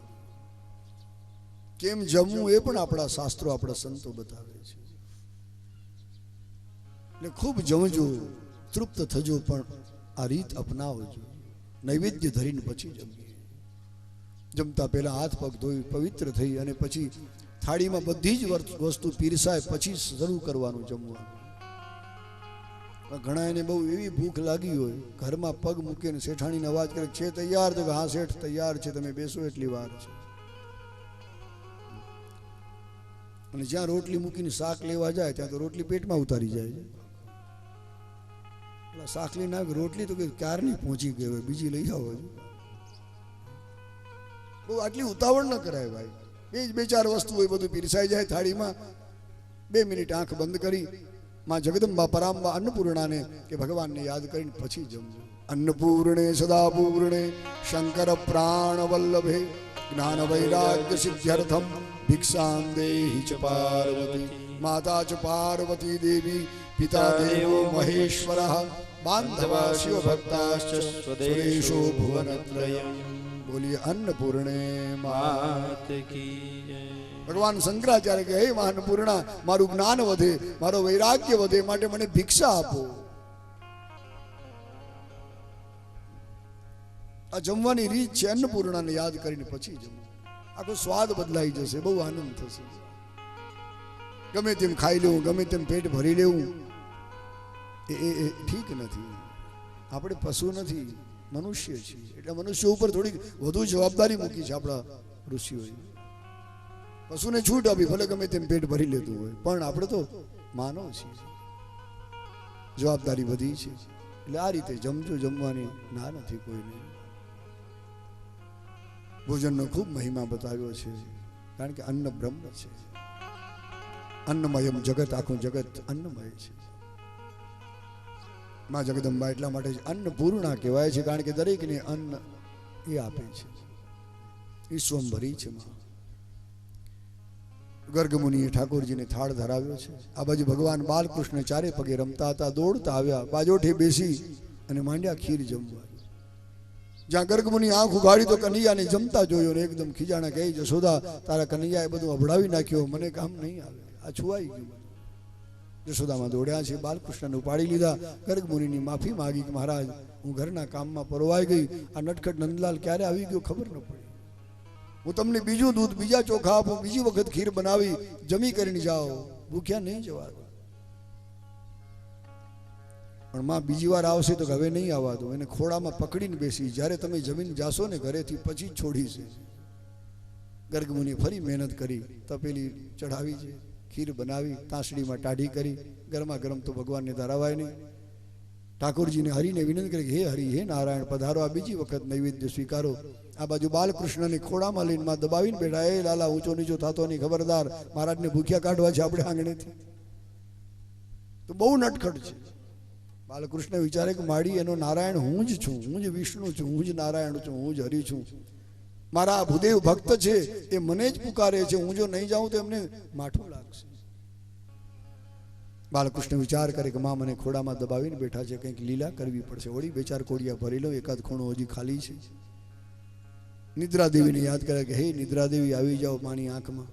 કેમ જમવું એ પણ આપણા શાસ્ત્રો, આપણા સંતો બતાવે છે. એટલે ખૂબ જમજો, તૃપ્ત થજો, પણ આ રીત અપનાવજો. નૈવેદ્ય ધરીને પછી જમીએ. જમતા પહેલા હાથ પગ ધોઈ પવિત્ર થઈ અને પછી થાળીમાં બધી જ વસ્તુ પીરસાય પછી શરૂ કરવાનું જમવાનું. ઘણા એને બહુ એવી ભૂખ લાગી હોય, ઘરમાં પગ મૂકીને શેઠાણીને અવાજ કરે, છે તૈયાર? તો હા શેઠ તૈયાર છે, તમે બેસો એટલી વાર છે. અને જ્યાં રોટલી મૂકીને શાક લેવા જાય ત્યાં તો રોટલી પેટમાં ઉતારી જાય છે. શાક લઈને આવે રોટલી તો ક્યારની પહોંચી ગઈ હોય, બીજી લઈ આવો. બહુ આટલી ઉતાવળ ન કરાય ભાઈ. બે ચાર વસ્તુ હોય, બધું પીરસાઈ જાય થાળીમાં. 2 મિનિટ આંખ બંધ કરી માં જગદંબા પરાંબા અન્નપૂર્ણાને કે ભગવાનને યાદ કરીને પછી જમજો. અન્નપૂર્ણે સદા પૂર્ણે શંકર પ્રાણ વલ્લભે જ્ઞાન વૈરાગ્ય સિદ્ધ્યર્થમ ભિક્ષામ દેહી ચ પાર્વતી. માતા ચ પાર્વતી દેવી, પિતા દેવો મહેશ્વરઃ, બાંધવા શિવ ભક્તાશ્ચ સ્વદેશો ભુવનત્રયમ. બોલીએ અન્નપૂર્ણે માત કી. ભગવાન શંકરાચાર્ય કહે, હે અન્નપૂર્ણા, મારું જ્ઞાન વધે, મારો વૈરાગ્ય વધે, માટે મને ભિક્ષા આપો. આ જમવાની રીત છે. અન્નપૂર્ણાને યાદ કરીને પછી જમવું. આખો સ્વાદ બદલાઈ જશે, બહુ આનંદ થશે. ગમે તેમ ખાઈ લેવું, ગમે તેમ પેટ ભરી લેવું એ ઠીક નથી. આપણે પશુ નથી, મનુષ્ય છીએ. એટલે મનુષ્ય ઉપર થોડીક વધુ જવાબદારી મૂકી છે આપણા ઋષિઓએ. પશુને છૂટ આપી, ભલે ગમે તેમ પેટ ભરી લેતું હોય, પણ આપણે તો માનવ છીએ, જવાબદારી વધી છે. એટલે આ રીતે જમજો, જમવાની ના નથી કોઈને. ભોજનનો ખૂબ મહિમા બતાવ્યો છે, કારણ કે અન્ન બ્રહ્મ છે. અન્નમયમ જગત, આખું જગત અન્નમય છે. માં જગદંબા એટલા માટે અન્નપૂર્ણા કહેવાય છે, કારણ કે દરેકને અન્ન એ આપે છે. ઈશ્વંભરી છે માં. ગર્ગમુનિએ ઠાકોરજીને થાળ ધરાવ્યો છે. આ બાજુ ભગવાન બાલકૃષ્ણ ચારે પગે રમતા હતા, દોડતા આવ્યા, બાજોઠે બેસી અને માંડ્યા ખીર જમવા. જ્યાં ગર્ગમુનિ આંખ ઉઘાડી તો કનૈયાને જમતા જોયો ને એકદમ ખીજાણા કહી, જશોદા, તારા કનૈયાએ બધું અભડાવી નાખ્યો, મને કામ નહીં આવે, આ છુવાઈ ગયું. જશોદામાં દોડ્યા છે, બાલકૃષ્ણને ઉપાડી લીધા. ગર્ગમુનિની માફી માગી કે મહારાજ, હું ઘરના કામમાં પરોવાઈ ગઈ, આ નટખટ નંદલાલ ક્યારે આવી ગયો ખબર ન પડી. હું તમને બીજું દૂધ, બીજા ચોખા આપું, બીજી વખત ખીર બનાવી જમી કરીને જાઓ, ભૂખ્યા નહીં જવા દો. પણ માં બીજી વાર આવશે તો હવે નહીં આવવા દો. એને ખોળામાં પકડીને બેસી, જ્યારે તમે જમીન જાશો ને ઘરેથી પછી જ છોડીશે. ગર્ગમુનિએ ફરી મહેનત કરી, તપેલી ચઢાવી છે, ખીર બનાવી, તાંસડીમાં ટાઢી કરી, ગરમા ગરમ તો ભગવાનને ધરાવાય નહીં. ઠાકોરજીને હરિને વિનંતી કરી, હે હરિ, હે નારાયણ, પધારો, આ બીજી વખત નૈવેદ્ય સ્વીકારો. આ બાજુ બાલકૃષ્ણને ખોળામાં લઈને માં દબાવીને બેઠા, એ લાલા, ઊંચો નીચો થતો નહીં, ખબરદાર, મહારાજને ભૂખ્યા કાઢવા છે આપણે આંગણેથી. તો બહુ નટખટ છે. બાલકૃષ્ણ વિચારે કે માડી એનો નારાયણ હું જ છું, હું જ વિષ્ણુ છું, હું જ નારાયણ છું, હું જ હરિ છું. મારા ભૂદેવ ભક્ત છે, એ મને જ પુકારે છે, હું જો નહીં જાઉં તો એમને માઠું લાગશે. બાલકૃષ્ણ વિચાર કરે કે માં મને ખોડામાં દબાવીને બેઠા છે, કંઈક લીલા કરવી પડશે, વળી 2-4 કોડિયા ભરી લો, એકાદ ખૂણો હજી ખાલી છે. નિદ્રા દેવીને યાદ કરે કે હે નિદ્રા દેવી, આવી જાઓ માની આંખમાં.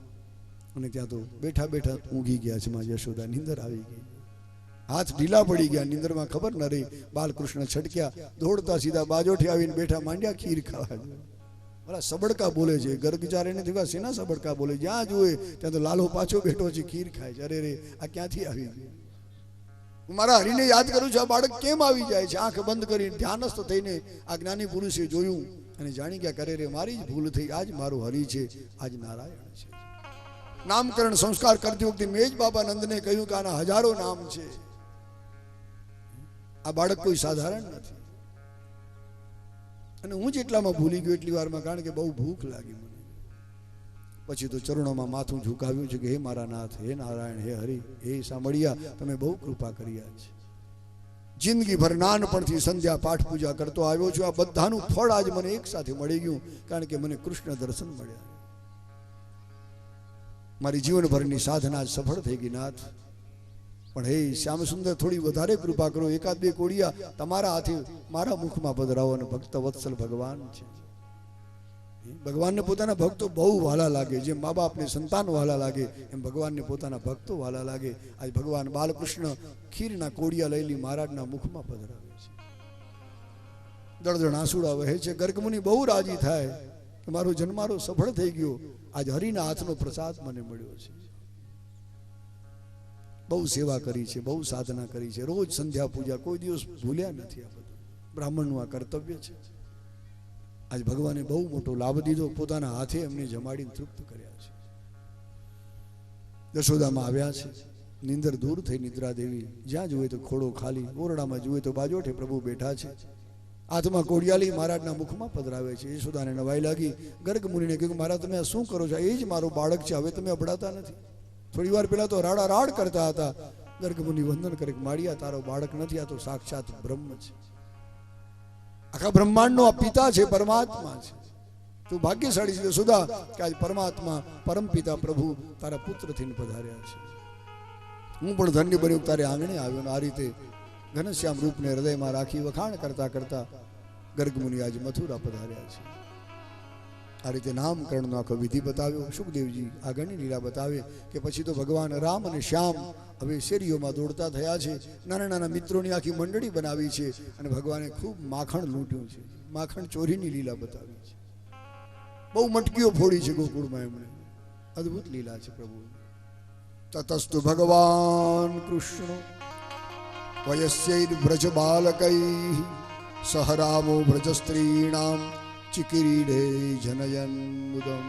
અને ત્યાં તો બેઠા બેઠા ઊંઘી ગયા છે માં યશોદા, નીંદર આવી ગઈ, હાથ ઢીલા પડી ગયા, નીંદરમાં ખબર ન રહી. બાલકૃષ્ણ છટક્યા, દોડતા સીધા બાજોઠી આવીને બેઠા, માંડ્યા ખીર ખાવા. ઓલા સબડકા બોલે છે, ગર્ગચારે નથી વા શેના સબડકા બોલે, જ્યાં જુએ ત્યાં તો લાલો પાછો બેઠો છે, ખીર ખાય છે. અરે રે, આ ક્યાંથી આવી ગયું? હું મારા હરિને યાદ કરું છું, આ બાળક કેમ આવી જાય છે? આંખ બંધ કરીને ધ્યાનસ્થ થઈને આ જ્ઞાની પુરુષે જોયું અને જાણી ગયા, કરે રે, મારી જ ભૂલ થઈ, આજ મારો હરિ છે, આજ નારાયણ છે. નામકરણ સંસ્કાર કરતી વખતે મેજ બાબા નંદને કહ્યું કે આના હજારો નામ છે, આ બાળક કોઈ સાધારણ નથી. અને હું જેટલામાં ભૂલી ગયો એટલી વારમાં, કારણ કે બહુ ભૂખ લાગી મને. પછી તો ચરણોમાં માથું ઝુકાવ્યું છે કે હે મારા નાથ, હે નારાયણ, હે હરિ, હે સાંભળ્યા, તમે બહુ કૃપા કરી છે. જિંદગીભર નાનપણથી સંધ્યા પાઠ પૂજા કરતો આવ્યો છું, આ બધાનું ફળ આજ મને એક સાથે મળી ગયું, કારણ કે મને કૃષ્ણ દર્શન મળ્યા. મારી જીવનભરની સાધના સફળ થઈ ગઈ નાથ. પણ હે શ્યામ સુંદર, થોડી વધારે કૃપા કરો, 1-2 કોડિયા તમારા હાથે મારા મુખમાં પધરાવો. અને ભક્ત વત્સલ ભગવાન છે. ભગવાનને પોતાના ભક્તો બહુ વાલા લાગે, જેમ મા બાપને સંતાન વાલા લાગે, એમ ભગવાનને પોતાના ભક્તો વાલા લાગે. આજ ભગવાન બાલકૃષ્ણ ખીરના કોડિયા લઈ મહારાજના મુખમાં પધરાવે છે. દળદળ આંસુડા વહે છે. ગર્ગમુનિ બહુ રાજી થાય કે મારો જન્મારો સફળ થઈ ગયો, આજ હરિના હાથનો પ્રસાદ મને મળ્યો છે. બહુ સેવા કરી છે, બહુ સાધના કરી છે, રોજ સંધ્યા પૂજા કોઈ દિવસ ભૂલ્યા નથી. આ બધું બ્રાહ્મણનું આ કર્તવ્ય છે. આજ ભગવાને બહુ મોટો લાભ દીધો, પોતાના હાથે એમને જમાડીને તૃપ્ત કર્યા છે. યશોદામાં આવ્યા છે. નિંદર દૂર થઈ નિદ્રા દેવી, જ્યાં જુએ તો ખોડો ખાલી, ઓરડામાં જુએ તો બાજોઠે પ્રભુ બેઠા છે. હાથમાં કોડિયાલી મહારાજના મુખમાં પધરાવે છે. યશોદાને નવાઈ લાગી. ગર્ગ મુનિને કહ્યું, મહારાજ તમે આ શું કરો છો? એ જ મારું બાળક છે, હવે તમે અબડાતા નથી. થોડી વાર પહેલા તો રાડા રાડ કરતા હતા. ગર્ગ મુનિ વંદન કરે, માળિયા તારો બાળક નથી, આ તો સાક્ષાત બ્રહ્મ છે. આખા બ્રહ્માંડનો આ પિતા છે, પરમાત્મા છે. તું ભાગ્યશાળી છે યશોદા કે આજ પરમાત્મા પરમ પિતા પ્રભુ તારા પુત્ર થઈને પધાર્યા છે. હું પણ ધન્ય બન્યો તારે આંગણે આવ્યો. આ રીતે ઘનશ્યામ રૂપને હૃદયમાં રાખી વખાણ કરતા કરતા ગર્ગ મુનિ આજ મથુરા પધાર્યા છે. આ રીતે નામકરણનો આખો વિધિ બતાવ્યો. સુખદેવજી આગળની લીલા બતાવે કે પછી તો ભગવાન રામ અને શ્યામ હવે શેરીઓમાં દોડતા થયા છે. નાના નાના મિત્રોની આખી મંડળી બનાવી છે અને ભગવાને ખૂબ માખણ લૂંટ્યું છે. માખણ ચોરીની લીલા બતાવી છે. બહુ મટકીઓ ફોડી છે ગોકુળમાં એમણે. અદ્ભુત લીલા છે પ્રભુ. તતસ્તુ ભગવાન કૃષ્ણ વયસ્યૈર વ્રજ બાલકૈ સહ રામો વ્રજ સ્ત્રીણામ ચિકિરીડે જનયન મુદમ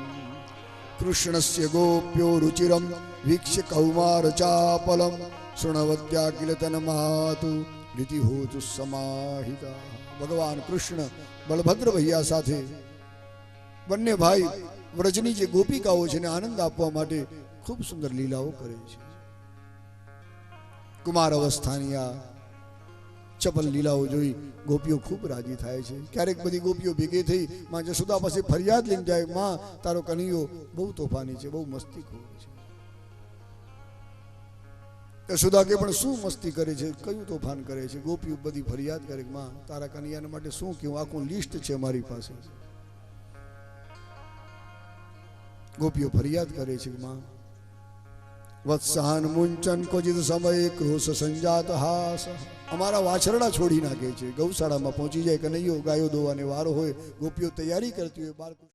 કૃષ્ણસ્ય ગોપ્યો રુચિરમ વીક્ષ્ય કૌમાર ચાપલમ શૃણવત્યા કિલ તન્માતુ નીતિહોતુ સમાહિતા. ભગવાન કૃષ્ણ બલભદ્ર ભૈયા સાથે બંને ભાઈ વ્રજની જે ગોપિકાઓ છે ને આનંદ આપવા માટે ખૂબ સુંદર લીલાઓ કરે છે. કુમાર અવસ્થાની આ ચપલ લીલાઓ જોઈ ગોપીઓ ખૂબ રાજી થાય છે. ક્યારેક બધી ગોપીઓ ભેગી થઈ માં જશોદા પાસે ફરિયાદ લઈને જાય, માં તારો કનૈયો બહુ તોફાની છે, બહુ મસ્તીખોર છે. યશોદા કે પણ શું મસ્તી કરે છે, કયું તોફાન કરે છે? ગોપીઓ બધી ફરિયાદ કરે, માં તારા કનૈયાને માટે શું કહું, આખું લિસ્ટ છે મારી પાસે. ગોપીઓ ફરિયાદ કરે છે, માં વત્સાન મુંચન ક્વચિત સમયે ક્રોશ સંજાત હાસ. અમારા વાછરડા છોડી નાખે છે. ગૌશાળામાં પહોંચી જાય કનૈયો ગાયો દોવાને વારો હોય, ગોપીઓ તૈયારી કરતી હોય, બાળકો